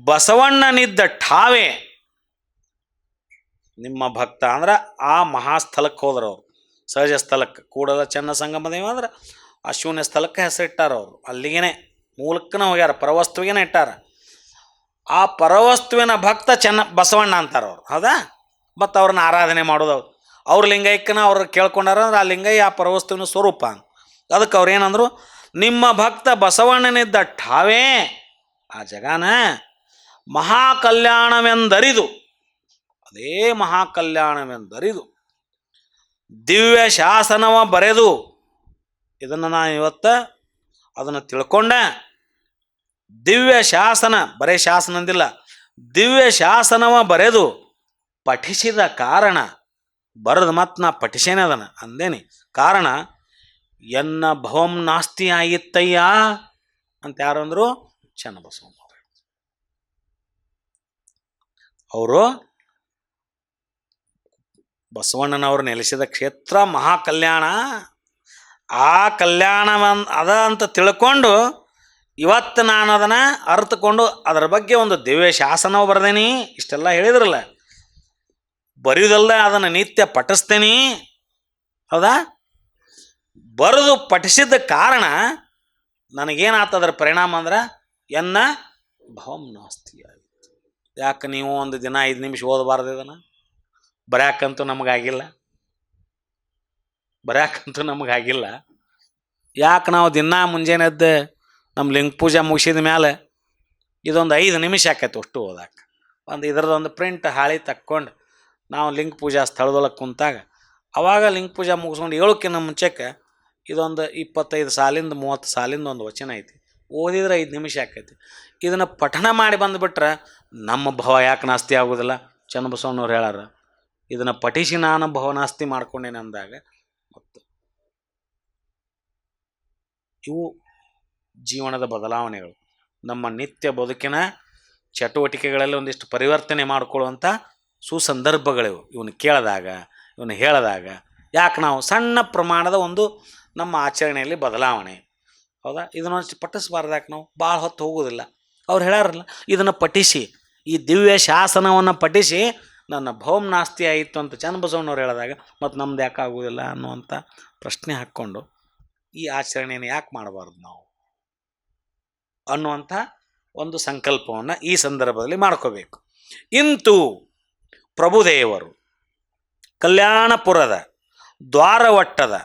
ಬಸವಣ್ಣನಿದ್ದ ಠಾವೆ. ನಿಮ್ಮ ಭಕ್ತ ಅಂದ್ರೆ ಆ ಮಹಾಸ್ಥಳಕ್ಕೆ ಹೋದ್ರು ಅವರು, ಸಹಜ ಸ್ಥಳಕ್ಕೆ. ಕೂಡಲ ಚೆನ್ನ ಸಂಗಮ ದೇವ ಅಂದ್ರೆ ಅಶ್ವಿನ ಸ್ಥಳಕ್ಕೆ ಹೆಸರಿಟ್ಟಾರ ಅವರು. ಅಲ್ಲಿಗೇನೆ ಮೂಲಕ್ಕನ ಹೋಗ್ಯಾರ, ಪರವಸ್ತುವಿಗೆ ಇಟ್ಟಾರ. ಆ ಪರವಸ್ತುವಿನ ಭಕ್ತ ಬಸವಣ್ಣ ಅಂತಾರೆ ಅವ್ರು. ಹೌದಾ? ಮತ್ತು ಅವ್ರನ್ನ ಆರಾಧನೆ ಮಾಡೋದು ಅವ್ರು. ಅವ್ರ ಲಿಂಗೈಕ್ಯನ ಅವ್ರು ಕೇಳ್ಕೊಂಡಾರ ಅಂದ್ರೆ ಆ ಲಿಂಗಯ್ಯ ಆ ಪರವಸ್ತುವಿನ ಸ್ವರೂಪ. ಅದಕ್ಕೆ ಅವ್ರು ಏನಂದ್ರು, ನಿಮ್ಮ ಭಕ್ತ ಬಸವಣ್ಣನಿದ್ದ ಠಾವೇ ಆ ಜಗಾನ ಮಹಾಕಲ್ಯಾಣವೆಂದರಿದು, ಅದೇ ಮಹಾಕಲ್ಯಾಣವೆಂದರಿದು ದಿವ್ಯ ಶಾಸನವ ಬರೆದು, ಇದನ್ನು ನಾನು ಇವತ್ತು ಅದನ್ನು ತಿಳ್ಕೊಂಡೆ. ದಿವ್ಯ ಶಾಸನ, ಬರೇ ಶಾಸನ ಅಂದಿಲ್ಲ, ದಿವ್ಯ ಶಾಸನವ ಬರೆದು ಪಠಿಸಿದ ಕಾರಣ, ಬರೆದು ಮತ್ತು ನಾ ಪಠಿಸೇನೆ ಅದನ್ನು ಅಂದೇನಿ. ಕಾರಣ ಎನ್ನ ಭವಂ ನಾಸ್ತಿ ಆಗಿತ್ತಯ್ಯ ಅಂತ ಯಾರು ಅಂದರು? ಚನ್ನಬಸವಣ್ಣ ಅವರು. ಬಸವಣ್ಣನವರು ನೆಲೆಸಿದ ಕ್ಷೇತ್ರ ಮಹಾಕಲ್ಯಾಣ. ಆ ಅದ ಅಂತ ತಿಳ್ಕೊಂಡು ಇವತ್ತು ನಾನು ಅದನ್ನು ಅರ್ಥಕೊಂಡು ಅದರ ಬಗ್ಗೆ ಒಂದು ದಿವ್ಯ ಶಾಸನ ಬರೆದೇನಿ. ಇಷ್ಟೆಲ್ಲ ಹೇಳಿದ್ರಲ್ಲ, ಬರೆಯುವುದಲ್ಲ, ಅದನ್ನು ನಿತ್ಯ ಪಠಿಸ್ತೇನೆ. ಹೌದಾ? ಬರೆದು ಪಠಿಸಿದ ಕಾರಣ ನನಗೇನಾಗ್ತದ್ರ ಪರಿಣಾಮ ಅಂದ್ರೆ ಎನ್ನ ಭವಂ ನಾಸ್ತಿ ಆಯಿತು. ಯಾಕೆ ನೀವು ಒಂದು ದಿನ 5 ನಿಮಿಷ ಓದಬಾರ್ದು? ಇದನ್ನು ಬರೆಯಾಕಂತೂ ನಮಗಾಗಿಲ್ಲ, ಯಾಕೆ ನಾವು ದಿನ ಮುಂಜಾನೆ ಎದ್ದು ನಮ್ಮ ಲಿಂಗ ಪೂಜೆ ಮುಗಿಸಿದ ಮೇಲೆ ಇದೊಂದು 5 ನಿಮಿಷ ಆಕೈತೆ ಅಷ್ಟು ಓದಾಕೆ. ಇದರದೊಂದು ಪ್ರಿಂಟ್ ಹಾಳಿ ತಕ್ಕೊಂಡು ನಾವು ಲಿಂಗ ಪೂಜಾ ಸ್ಥಳದೊಳಗೆ ಕುಂತಾಗ, ಅವಾಗ ಲಿಂಗ ಪೂಜೆ ಮುಗಿಸ್ಕೊಂಡು 7ಕ್ಕಿಂತ ಮುಂಚೆಕ್ಕೆ ಇದೊಂದು 25 ಸಾಲಿಂದ 30 ಸಾಲಿಂದ ಒಂದು ವಚನ ಐತಿ, ಓದಿದ್ರೆ 5 ನಿಮಿಷ ಆಕೈತಿ. ಇದನ್ನು ಪಠಣ ಮಾಡಿ ಬಂದುಬಿಟ್ರೆ ನಮ್ಮ ಭವ ಯಾಕೆ ನಾಸ್ತಿ ಆಗೋದಿಲ್ಲ? ಚನ್ನಬಸವಣ್ಣವ್ರು ಹೇಳಾರ, ಇದನ್ನು ಪಠಿಸಿ ನಾನು ಭವನಾಸ್ತಿ ಮಾಡ್ಕೊಂಡೇನೆ ಅಂದಾಗ. ಮತ್ತು ಇವು ಜೀವನದ ಬದಲಾವಣೆಗಳು, ನಮ್ಮ ನಿತ್ಯ ಬದುಕಿನ ಚಟುವಟಿಕೆಗಳಲ್ಲಿ ಒಂದಿಷ್ಟು ಪರಿವರ್ತನೆ ಮಾಡಿಕೊಳ್ಳುವಂಥ ಸುಸಂದರ್ಭಗಳಿವು. ಇವನು ಕೇಳಿದಾಗ, ಇವನು ಹೇಳಿದಾಗ, ಯಾಕೆ ನಾವು ಸಣ್ಣ ಪ್ರಮಾಣದ ಒಂದು ನಮ್ಮ ಆಚರಣೆಯಲ್ಲಿ ಬದಲಾವಣೆ. ಹೌದಾ? ಇದನ್ನು ಪಠಿಸಬಾರ್ದಾಕೆ ನಾವು ಭಾಳ ಹೊತ್ತು ಹೋಗೋದಿಲ್ಲ. ಅವ್ರು ಹೇಳಾರಲ್ಲ, ಇದನ್ನು ಪಠಿಸಿ, ಈ ದಿವ್ಯ ಶಾಸನವನ್ನು ಪಠಿಸಿ ನನ್ನ ಭವಂ ನಾಸ್ತಿ ಆಯಿತು ಅಂತ ಚನ್ನಬಸವಣ್ಣವ್ರು ಹೇಳಿದಾಗ ಮತ್ತು ನಮ್ದು ಯಾಕೆ ಆಗೋದಿಲ್ಲ ಅನ್ನುವಂಥ ಪ್ರಶ್ನೆ ಹಾಕ್ಕೊಂಡು ಈ ಆಚರಣೆಯನ್ನು ಯಾಕೆ ಮಾಡಬಾರ್ದು ನಾವು ಅನ್ನುವಂಥ ಒಂದು ಸಂಕಲ್ಪವನ್ನು ಈ ಸಂದರ್ಭದಲ್ಲಿ ಮಾಡ್ಕೋಬೇಕು. ಇಂತೂ ಪ್ರಭುದೇವರು ಕಲ್ಯಾಣಪುರದ ದ್ವಾರವಟ್ಟದ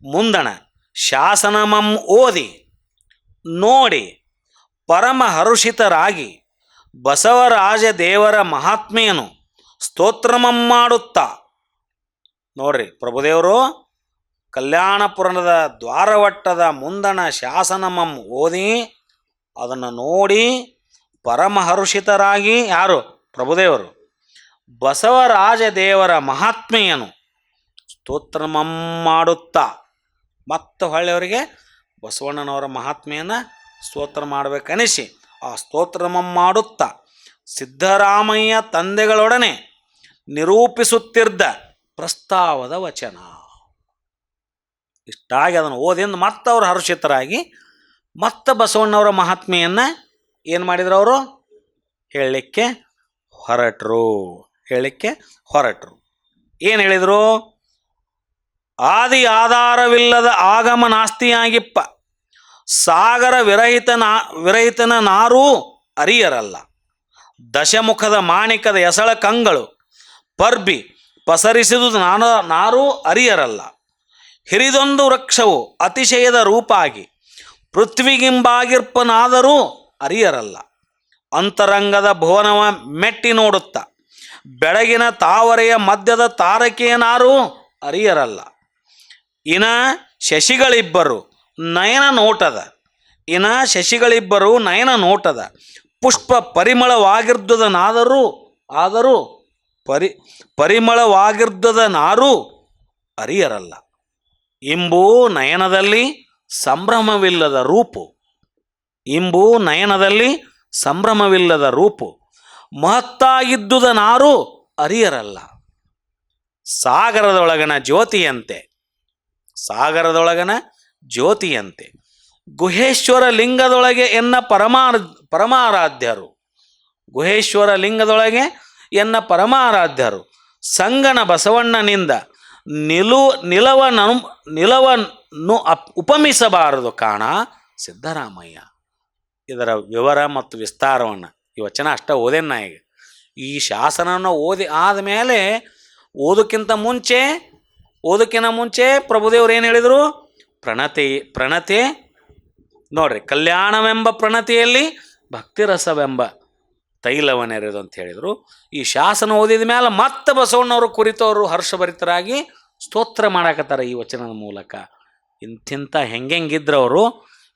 ಮುಂದಣ ಶಾಸನಮಂ ಓದಿ ನೋಡಿ ಪರಮ ಹರುಷಿತರಾಗಿ ಬಸವರಾಜ ದೇವರ ಮಹಾತ್ಮೆಯನ್ನು ಸ್ತೋತ್ರಮಂ ಮಾಡುತ್ತಾ. ನೋಡ್ರಿ, ಪ್ರಭುದೇವರು ಕಲ್ಯಾಣಪುರದ ದ್ವಾರವಟ್ಟದ ಮುಂದಣ ಶಾಸನಮಂ ಓದಿ ಅದನ್ನು ನೋಡಿ ಪರಮಹರುಷಿತರಾಗಿ, ಯಾರು? ಪ್ರಭುದೇವರು ಬಸವರಾಜ ದೇವರ ಮಹಾತ್ಮೆಯನ್ನು ಸ್ತೋತ್ರಮಂ ಮಾಡುತ್ತಾ, ಮತ್ತು ಹೊಳ್ಳೆಯವರಿಗೆ ಬಸವಣ್ಣನವರ ಮಹಾತ್ಮೆಯನ್ನು ಸ್ತೋತ್ರ ಮಾಡಬೇಕನಿಸಿ ಆ ಸ್ತೋತ್ರಮಂ ಮಾಡುತ್ತಾ ಸಿದ್ದರಾಮಯ್ಯ ತಂದೆಗಳೊಡನೆ ನಿರೂಪಿಸುತ್ತಿದ್ದ ಪ್ರಸ್ತಾವದ ವಚನ. ಇಷ್ಟಾಗಿ ಅದನ್ನು ಓದಿಂದ ಮತ್ತೆ ಅವರು ಹರ್ಷಿತರಾಗಿ ಮತ್ತೆ ಬಸವಣ್ಣವರ ಮಹಾತ್ಮೆಯನ್ನು ಏನು ಮಾಡಿದ್ರು, ಅವರು ಹೇಳಲಿಕ್ಕೆ ಹೊರಟರು. ಏನು ಹೇಳಿದರು? ಆದಿ ಆಧಾರವಿಲ್ಲದ ಆಗಮ ನಾಸ್ತಿಯಾಗಿಪ್ಪ, ಸಾಗರ ವಿರಹಿತನ ನಾರೂ ಅರಿಯರಲ್ಲ, ದಶಮುಖದ ಮಾಣಿಕದ ಎಸಳ ಕಂಗಳು ಪರ್ಬಿ ಪಸರಿಸಿದುದು ನಾರೂ ಅರಿಯರಲ್ಲ, ಹಿರಿದೊಂದು ವೃಕ್ಷವು ಅತಿಶಯದ ರೂಪಾಗಿ ಪೃಥ್ವಿಗಿಂಬಾಗಿರ್ಪನಾದರೂ ಅರಿಯರಲ್ಲ, ಅಂತರಂಗದ ಭುವನವ ಮೆಟ್ಟಿ ನೋಡುತ್ತ ಬೆಳಗಿನ ತಾವರೆಯ ಮಧ್ಯದ ತಾರಕೆಯನಾರೂ ಅರಿಯರಲ್ಲ, ಇನ ಶಶಿಗಳಿಬ್ಬರು ನಯನ ನೋಟದ ಪುಷ್ಪ ಪರಿಮಳವಾಗಿರ್ದುದ ನಾರೂ ಅರಿಯರಲ್ಲ, ಇಂಬೂ ನಯನದಲ್ಲಿ ಸಂಭ್ರಮವಿಲ್ಲದ ರೂಪು ಮಹತ್ತಾಗಿದ್ದುದ ನಾರೂ ಅರಿಯರಲ್ಲ, ಸಾಗರದೊಳಗನ ಜ್ಯೋತಿಯಂತೆ ಗುಹೇಶ್ವರ ಲಿಂಗದೊಳಗೆ ಪರಮಾರಾಧ್ಯರು ಸಂಗನ ಬಸವಣ್ಣನಿಂದ ನಿಲವನ್ನು ಉಪಮಿಸಬಾರದು ಕಾಣ ಸಿದ್ದರಾಮಯ್ಯ. ಇದರ ವಿವರ ಮತ್ತು ವಿಸ್ತಾರವನ್ನು ಈ ವಚನ ಅಷ್ಟ ಓದೇನ ಈಗ. ಈ ಶಾಸನವನ್ನು ಓದಿ ಆದಮೇಲೆ ಓದೋಕ್ಕಿಂತ ಮುಂಚೆ ಪ್ರಭುದೇವರು ಏನು ಹೇಳಿದರು? ಪ್ರಣತೆ ನೋಡ್ರಿ, ಕಲ್ಯಾಣವೆಂಬ ಪ್ರಣತೆಯಲ್ಲಿ ಭಕ್ತಿರಸವೆಂಬ ತೈಲವನೆರೆದು ಅಂತ ಹೇಳಿದರು. ಈ ಶಾಸನ ಓದಿದ ಮೇಲೆ ಮತ್ತೆ ಬಸವಣ್ಣವರು ಕುರಿತವರು ಹರ್ಷಭರಿತರಾಗಿ ಸ್ತೋತ್ರ ಮಾಡಾಕತ್ತಾರೆ ಈ ವಚನದ ಮೂಲಕ. ಇಂಥಿಂಥ ಹೆಂಗಿದ್ರವರು,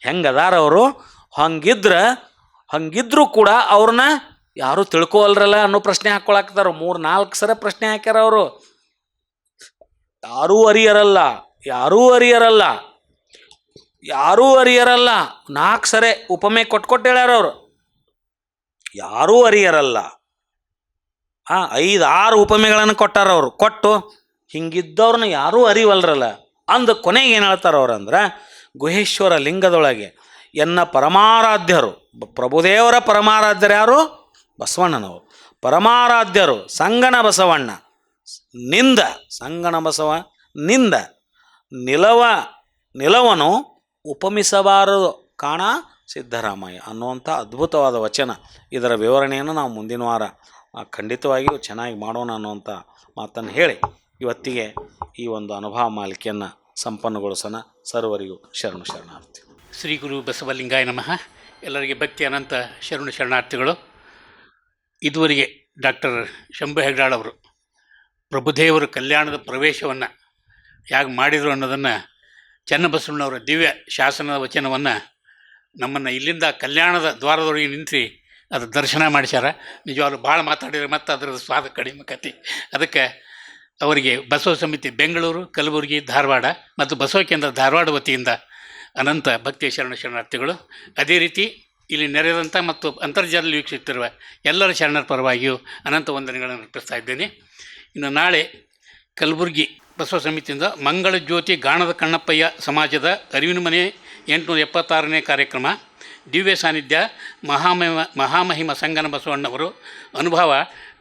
ಹೆಂಗದಾರವರು, ಹಂಗಿದ್ರು ಕೂಡ ಅವ್ರನ್ನ ಯಾರೂ ತಿಳ್ಕೊವಲ್ರಲ್ಲ ಅನ್ನೋ ಪ್ರಶ್ನೆ ಹಾಕ್ಕೊಳಕ್ತಾರ. 3-4 ಸಲ ಪ್ರಶ್ನೆ ಹಾಕ್ಯಾರ ಅವರು. ಯಾರೂ ಅರಿಯರಲ್ಲ 4 ಸರಿ ಉಪಮೆ ಕೊಟ್ಟು ಹೇಳ್ಯಾರ ಅವರು. ಯಾರೂ ಅರಿಯರಲ್ಲ 5-6 ಉಪಮೆಗಳನ್ನು ಕೊಟ್ಟಾರ ಅವರು. ಕೊಟ್ಟು ಹಿಂಗಿದ್ದವ್ರನ್ನ ಯಾರೂ ಅರಿವಲ್ರಲ್ಲ ಅಂದ ಕೊನೆಗೆ ಏನು ಹೇಳ್ತಾರ ಅವ್ರಂದ್ರೆ, ಗುಹೇಶ್ವರ ಲಿಂಗದೊಳಗೆ ಪರಮಾರಾಧ್ಯರು, ಪ್ರಭುದೇವರ ಪರಮಾರಾಧ್ಯರು ಯಾರು? ಬಸವಣ್ಣನವರು. ಪರಮಾರಾಧ್ಯರು ಸಂಗನ ಬಸವ ನಿಂದ ನಿಲವನು ಉಪಮಿಸಬಾರದು ಕಾಣ ಸಿದ್ದರಾಮಯ್ಯ ಅನ್ನುವಂಥ ಅದ್ಭುತವಾದ ವಚನ. ಇದರ ವಿವರಣೆಯನ್ನು ನಾವು ಮುಂದಿನ ವಾರ ಖಂಡಿತವಾಗಿಯೂ ಚೆನ್ನಾಗಿ ಮಾಡೋಣ ಅನ್ನುವಂಥ ಮಾತನ್ನು ಹೇಳಿ ಇವತ್ತಿಗೆ ಈ ಒಂದು ಅನುಭವ ಮಾಲಿಕೆಯನ್ನು ಸಂಪನ್ನಗೊಳಿಸೋಣ. ಸರ್ವರಿಗೂ ಶರಣಾರ್ಥಿ. ಶ್ರೀ ಗುರು ಬಸವಲಿಂಗಾಯ ನಮಃ. ಎಲ್ಲರಿಗೆ ಭಕ್ತಿ ಅನಂತ ಶರಣಾರ್ಥಿಗಳು. ಇದುವರೆಗೆ ಡಾಕ್ಟರ್ ಶಂಭು ಹೆಗ್ಡಾಳ್ ಅವರು ಪ್ರಭುದೇವರು ಕಲ್ಯಾಣದ ಪ್ರವೇಶವನ್ನು ಹೇಗೆ ಮಾಡಿದರು ಅನ್ನೋದನ್ನು ಚನ್ನಬಸವಣ್ಣವರ ದಿವ್ಯ ಶಾಸನದ ವಚನವನ್ನು ನಮ್ಮನ್ನು ಇಲ್ಲಿಂದ ಕಲ್ಯಾಣದ ದ್ವಾರದೊಳಗೆ ನಿಂತು ಅದು ದರ್ಶನ ಮಾಡಿಸ್ಯಾರ. ನಿಜವಾಗ್ಲೂ ಭಾಳ ಮಾತಾಡಿದರೆ ಮತ್ತು ಅದರ ಸ್ವಾದ ಕಡಿಮೆ ಕತೆ. ಅದಕ್ಕೆ ಅವರಿಗೆ ಬಸವ ಸಮಿತಿ ಬೆಂಗಳೂರು, ಕಲಬುರಗಿ, ಧಾರವಾಡ ಮತ್ತು ಬಸವ ಕೇಂದ್ರ ಧಾರವಾಡ ವತಿಯಿಂದ ಅನಂತ ಭಕ್ತಿಯ ಶರಣಾರ್ಥಿಗಳು. ಅದೇ ರೀತಿ ಇಲ್ಲಿ ನೆರೆದಂಥ ಮತ್ತು ಅಂತರ್ಜಾಲದಲ್ಲಿ ವೀಕ್ಷಿಸುತ್ತಿರುವ ಎಲ್ಲರ ಶರಣರ ಪರವಾಗಿಯೂ ಅನಂತ ವಂದನೆಗಳನ್ನು ಅರ್ಪಿಸ್ತಾ ಇದ್ದೇನೆ. ಇನ್ನು ನಾಳೆ ಕಲಬುರಗಿ ಬಸವ ಸಮಿತಿಯಿಂದ ಮಂಗಳ ಜ್ಯೋತಿ ಗಾಣದ ಕಣ್ಣಪ್ಪಯ್ಯ ಸಮಾಜದ ಅರಿವಿನ ಮನೆ 876ನೇ ಕಾರ್ಯಕ್ರಮ, ದಿವ್ಯ ಸಾನ್ನಿಧ್ಯ ಮಹಾಮಹಿಮ ಸಂಗನ ಬಸವಣ್ಣವರು. ಅನುಭವ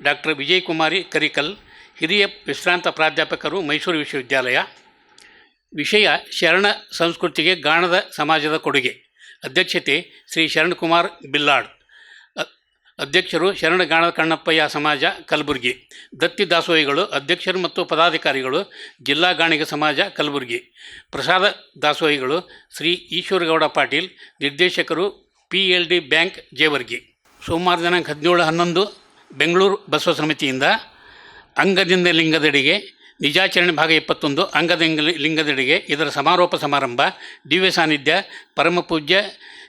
ಡಾಕ್ಟರ್ ವಿಜಯಕುಮಾರಿ ಕರಿಕಲ್, ಹಿರಿಯ ವಿಶ್ರಾಂತ ಪ್ರಾಧ್ಯಾಪಕರು, ಮೈಸೂರು ವಿಶ್ವವಿದ್ಯಾಲಯ. ವಿಷಯ ಶರಣ ಸಂಸ್ಕೃತಿಗೆ ಗಾಣದ ಸಮಾಜದ ಕೊಡುಗೆ. ಅಧ್ಯಕ್ಷತೆ ಶ್ರೀ ಶರಣಕುಮಾರ್ ಬಿಲ್ಲಾಡ್. ಅಧ್ಯಕ್ಷರು ಶರಣ ಗಾಣದ ಕಣ್ಣಪ್ಪಯ್ಯ ಸಮಾಜ ಕಲಬುರಗಿ. ದತ್ತಿ ದಾಸೋಹಿಗಳು ಅಧ್ಯಕ್ಷರು ಮತ್ತು ಪದಾಧಿಕಾರಿಗಳು ಜಿಲ್ಲಾ ಗಾಣಿಗ ಸಮಾಜ ಕಲಬುರಗಿ. ಪ್ರಸಾದ ದಾಸೋಹಿಗಳು ಶ್ರೀ ಈಶ್ವರಗೌಡ ಪಾಟೀಲ್, ನಿರ್ದೇಶಕರು PLD ಬ್ಯಾಂಕ್ ಜೇವರ್ಗಿ. ಸೋಮವಾರ ದಿನಾಂಕ 17/11 ಬೆಂಗಳೂರು ಬಸವ ಸಮಿತಿಯಿಂದ ಅಂಗದಿಂದ ಲಿಂಗದೆಡೆಗೆ ನಿಜಾಚರಣೆ ಭಾಗ 21 ಅಂಗದ ಲಿಂಗದೆಡೆಗೆ ಇದರ ಸಮಾರೋಪ ಸಮಾರಂಭ. ದಿವ್ಯ ಸಾನ್ನಿಧ್ಯ ಪರಮಪೂಜ್ಯ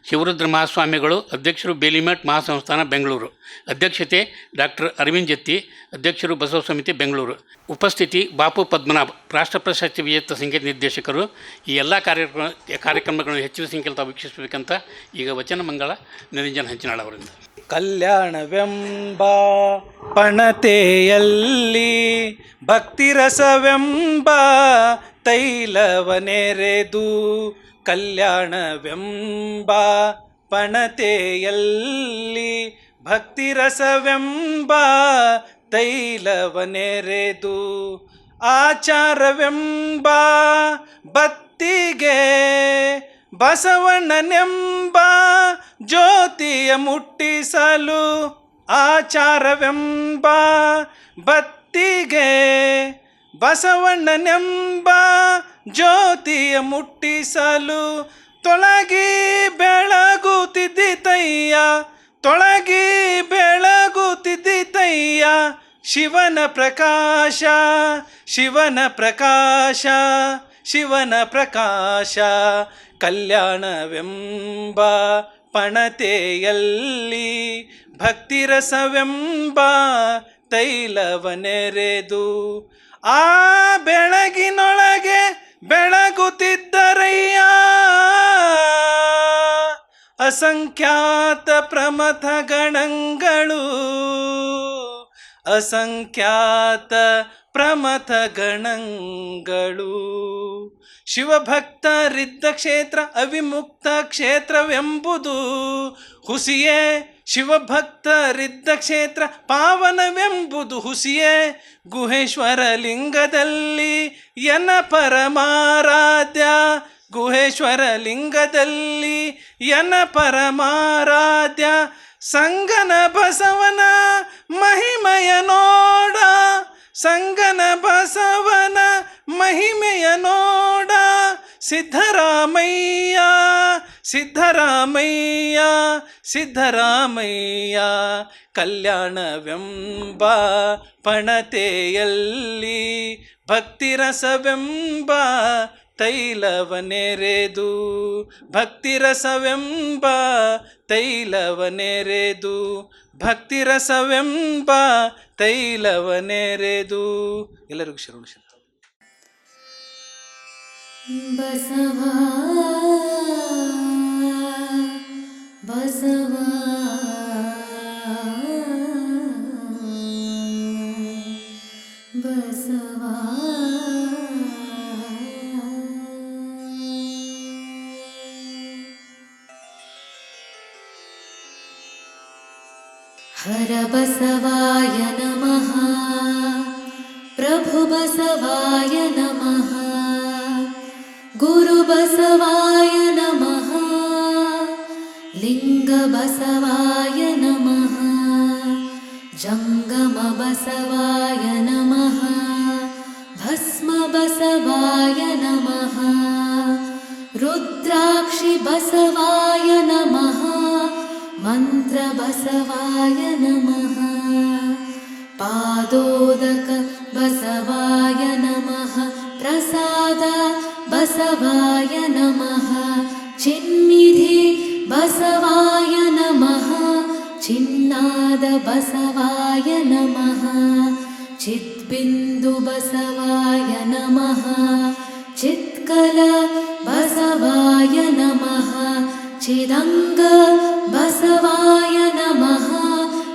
ಶಿವರುದ್ರ ಮಹಾಸ್ವಾಮಿಗಳು, ಅಧ್ಯಕ್ಷರು ಬೇಲಿಮಠ್ ಮಹಾಸಂಸ್ಥಾನ ಬೆಂಗಳೂರು. ಅಧ್ಯಕ್ಷತೆ ಡಾಕ್ಟರ್ ಅರವಿಂದ್ ಜತ್ತಿ, ಅಧ್ಯಕ್ಷರು ಬಸವ ಸಮಿತಿ ಬೆಂಗಳೂರು. ಉಪಸ್ಥಿತಿ ಬಾಪು ಪದ್ಮನಾಭ್, ರಾಷ್ಟ್ರ ಪ್ರಶಸ್ತಿ ವಿಜೇತ ಸಂಗೀತ ನಿರ್ದೇಶಕರು. ಈ ಎಲ್ಲ ಕಾರ್ಯಕ್ರಮಗಳನ್ನು ಹೆಚ್ಚಿನ ಸಂಖ್ಯೆಯಲ್ಲಿ ತಾವು ವೀಕ್ಷಿಸಬೇಕಂತ ಈಗ ವಚನ ಮಂಗಳ ನಿರಂಜನ್ ಹಂಚಿನಾಳ್ ಅವರಿಂದ. ಕಲ್ಯಾಣವೆಂಬ ಪಣತೆಯಲ್ಲಿ ಭಕ್ತಿರಸವೆಂಬ ತೈಲವನೆರೆದು ಕಲ್ಯಾಣವೆಂಬ ಪಣತೆಯಲ್ಲಿ ಭಕ್ತಿರಸವೆಂಬ ತೈಲವನೆರೆದು ಆಚಾರವೆಂಬ ಬತ್ತಿಗೆ ಬಸವಣ್ಣನೆಂಬ ಜ್ಯೋತಿಯ ಮುಟ್ಟಿಸಲು ಆಚಾರವೆಂಬ ಬತ್ತಿಗೆ ಬಸವಣ್ಣನೆಂಬ ಜ್ಯೋತಿಯ ಮುಟ್ಟಿಸಲು ತೊಳಗಿ ಬೆಳಗುತ್ತಿದ್ದಿತಯ್ಯ ತೊಳಗಿ ಬೆಳಗುತ್ತಿದ್ದಿತಯ್ಯ ಶಿವನ ಪ್ರಕಾಶ ಶಿವನ ಪ್ರಕಾಶ ಶಿವನ ಪ್ರಕಾಶ ಕಲ್ಯಾಣವೆಂಬ ಪಣತೆಯಲ್ಲಿ ಭಕ್ತಿರಸವೆಂಬ ತೈಲವನೆರೆದು ಆ ಬೆಳಗಿನೊಳಗೆ ಬೆಳಗುತ್ತಿದ್ದರಯ್ಯ ಅಸಂಖ್ಯಾತ ಪ್ರಮಥ ಗಣಗಳು ಅಸಂಖ್ಯಾತ ಪ್ರಮಥ ಗಣಗಳು ಶಿವಭಕ್ತರಿದ್ದ ಕ್ಷೇತ್ರ ಅವಿಮುಕ್ತ ಕ್ಷೇತ್ರವೆಂಬುದು ಹುಸಿಯೇ ಶಿವಭಕ್ತರಿದ್ದ ಕ್ಷೇತ್ರ ಪಾವನವೆಂಬುದು ಹುಸಿಯೇ ಗುಹೇಶ್ವರ ಲಿಂಗದಲ್ಲಿ ಎನ್ನ ಪರಮಾರಾಧ್ಯ ಗುಹೇಶ್ವರ ಲಿಂಗದಲ್ಲಿ ಎನ್ನ ಪರಮಾರಾಧ್ಯ ಸಂಗನ ಬಸವನ ಮಹಿಮೆಯ ನೋಡ ಸಂಗನ ಬಸವನ ಮಹಿಮೆಯ ನೋಡ ಸಿದ್ಧರಾಮಯ್ಯ ಸಿದ್ಧರಾಮಯ್ಯ ಸಿದ್ಧರಾಮಯ್ಯ ಕಲ್ಯಾಣವೆಂಬ ಪಣತೆಯಲ್ಲಿ ಭಕ್ತಿರಸವೆಂಬ ತೈಲವನೆರೆದು ಭಕ್ತಿರಸವೆಂಬ ತೈಲವನೆರೆದು ಭಕ್ತಿರಸವೆಂಬ ತೈಲವನೆರೆದು. ಎಲ್ಲರಿಗೂ ಶರಣು ಶರಣ. ಬಸವಾ ಬಸವಾ ಬಸವಾ ಹರ ಬಸವಾಯ ನಮಃ ಪ್ರಭು ಬಸವಾಯ ನಮಃ ಗುರು ಬಸವಾಯ ನಮಃ ಲಿಂಗ ಬಸವಾಯ ನಮಃ ಜಂಗಮ ಬಸವಾಯ ನಮಃ ಭಸ್ಮ ಬಸವಾಯ ನಮಃ ರುದ್ರಾಕ್ಷಿ ಬಸವಾಯ ನಮಃ ಮಂತ್ರ ಬಸವಾಯ ನಮಃ ಪಾದೋದಕ ಬಸವಾಯ ನಮಃ ಪ್ರಸಾದ ಬಸವಾಯ ನಮಃ ಚಿನ್ನಿಧಿ ಬಸವಾಯ ನಮಃ ಚಿನ್ನಾದ ಬಸವಾಯ ನಮಃ ಚಿದ್ಬಿಂದು ಬಸವಾಯ ನಮಃ ಚಿತ್ಕಲ ಬಸವಾಯ ನಮಃ ಚಿದಂಗ ಬಸವಾಯ ನಮಃ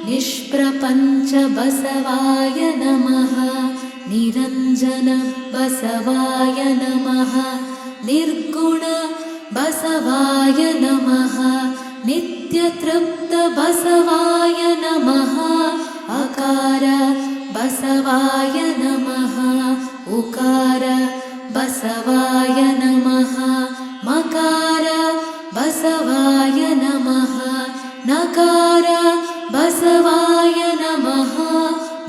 ನಿಷ್ಪ್ರಪಂಚ ಬಸವಾಯ ನಮಃ ನಿರಂಜನ ಬಸವಾಯ ನಮಃ ನಿರ್ಗುಣ ಬಸವಾಯ ನಮಃ ನಿತ್ಯತೃಪ್ತ ಬಸವಾಯ ನಮಃ ಅಕಾರ ಬಸವಾಯ ನಮಃ ಉಕಾರ ಬಸವಾಯ ನಮಃ ಮಕಾರ ಬಸವಾಯ ನಮಃ ನಕಾರ ಬಸವಾಯ ನಮಃ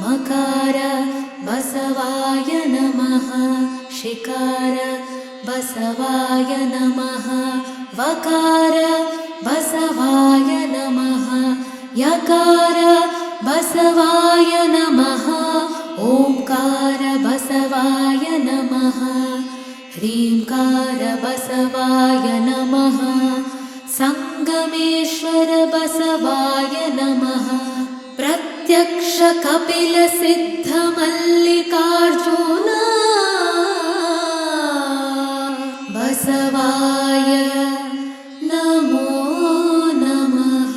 ಮಕಾರ ಬಸವಾಯ ನಮಃ ಶಿಕಾರ ಬಸವಾಯ ನಮಃ ವಕಾರ ಬಸವಾಯ ನಮಃ ಯಕಾರ ಬಸವಾಯ ನಮಃ ಓಂಕಾರ ಬಸವಾಯ ನಮಃ ಹ್ರೀಂಕಾರ ಬಸವಾಯ ನಮಃ ಸಂಗಮೇಶ್ವರ ಬಸವಾಯ ನಮಃ ಪ್ರತ್ಯಕ್ಷ ಕಪಿಲ ಸಿದ್ಧ ಮಲ್ಲಿಕಾರ್ಜುನ ಬಸವಾಯ ನಮೋ ನಮಃ.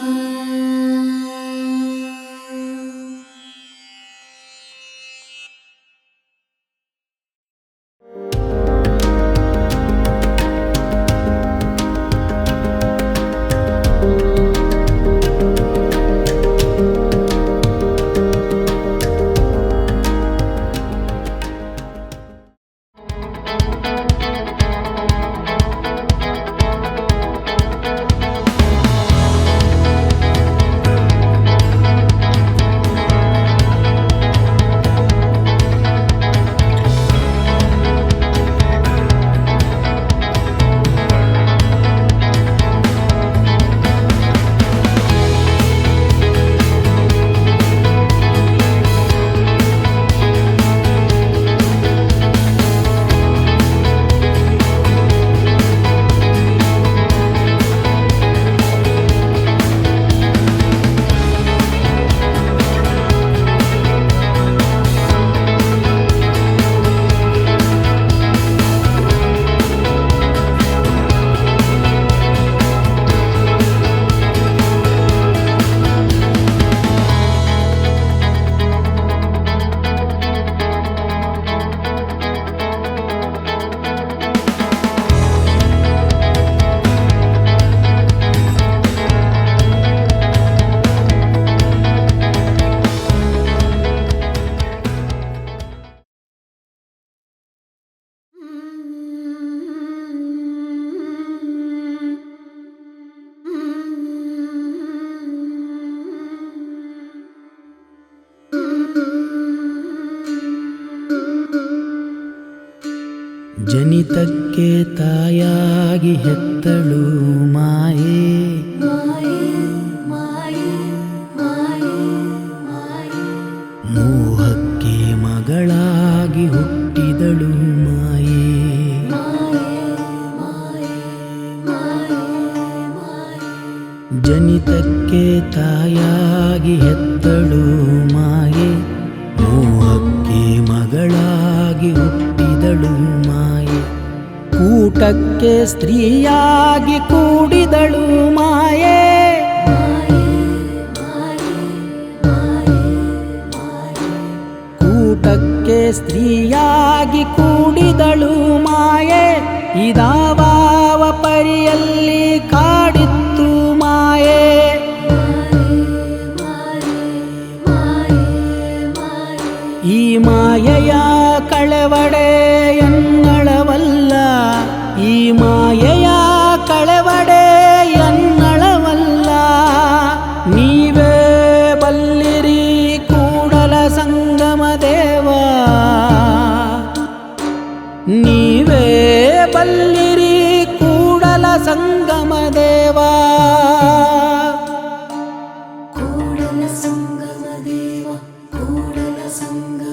ಜನಿತಕ್ಕೆ ತಾಯಾಗಿ ಹೆತ್ತಳು ಮಾಯೆ, ಮೋಹಕ್ಕೆ ಮಗಳಾಗಿ ಹುಟ್ಟಿದಳು ಮಾಯೆ, ಜನಿತಕ್ಕೆ ತಾಯಾಗಿ ಹೆತ್ತಳು ಮಾಯೆ, ಮೋಹಕ್ಕೆ ಮಗಳಾಗಿ ಹುಟ್ಟಿದಳು ಮಾಯೆ, ಕೂಟಕ್ಕೆ ಸ್ತ್ರೀಯಾಗಿ ಕೂಡಿದಳು ಮಾಯೆ, ಕೂಟಕ್ಕೆ ಸ್ತ್ರೀಯಾಗಿ ಕೂಡಿದಳು ಮಾಯೆ, ಇದಾವ ಪರಿಯಲ್ಲಿ ಕಾಡಿತ್ತು ಮಾಯೆ, ಈ ಮಾಯೆಯ ಕಳವಡೆ ಎನ್ನಳವಲ್ಲ, ಈ ಮಾಯೆಯ ಕಳವಡೆ ಎನ್ನಳವಲ್ಲ, ನೀವೇ ಬಲ್ಲಿರಿ ಕೂಡಲ ಸಂಗಮ ದೇವ, ನೀವೇ ಬಲ್ಲಿರಿ ಕೂಡಲ ಸಂಗಮ ದೇವ, ಕೂಡಲ ಸಂಗಮ ದೇವ, ಕೂಡಲ ಸಂಗಮ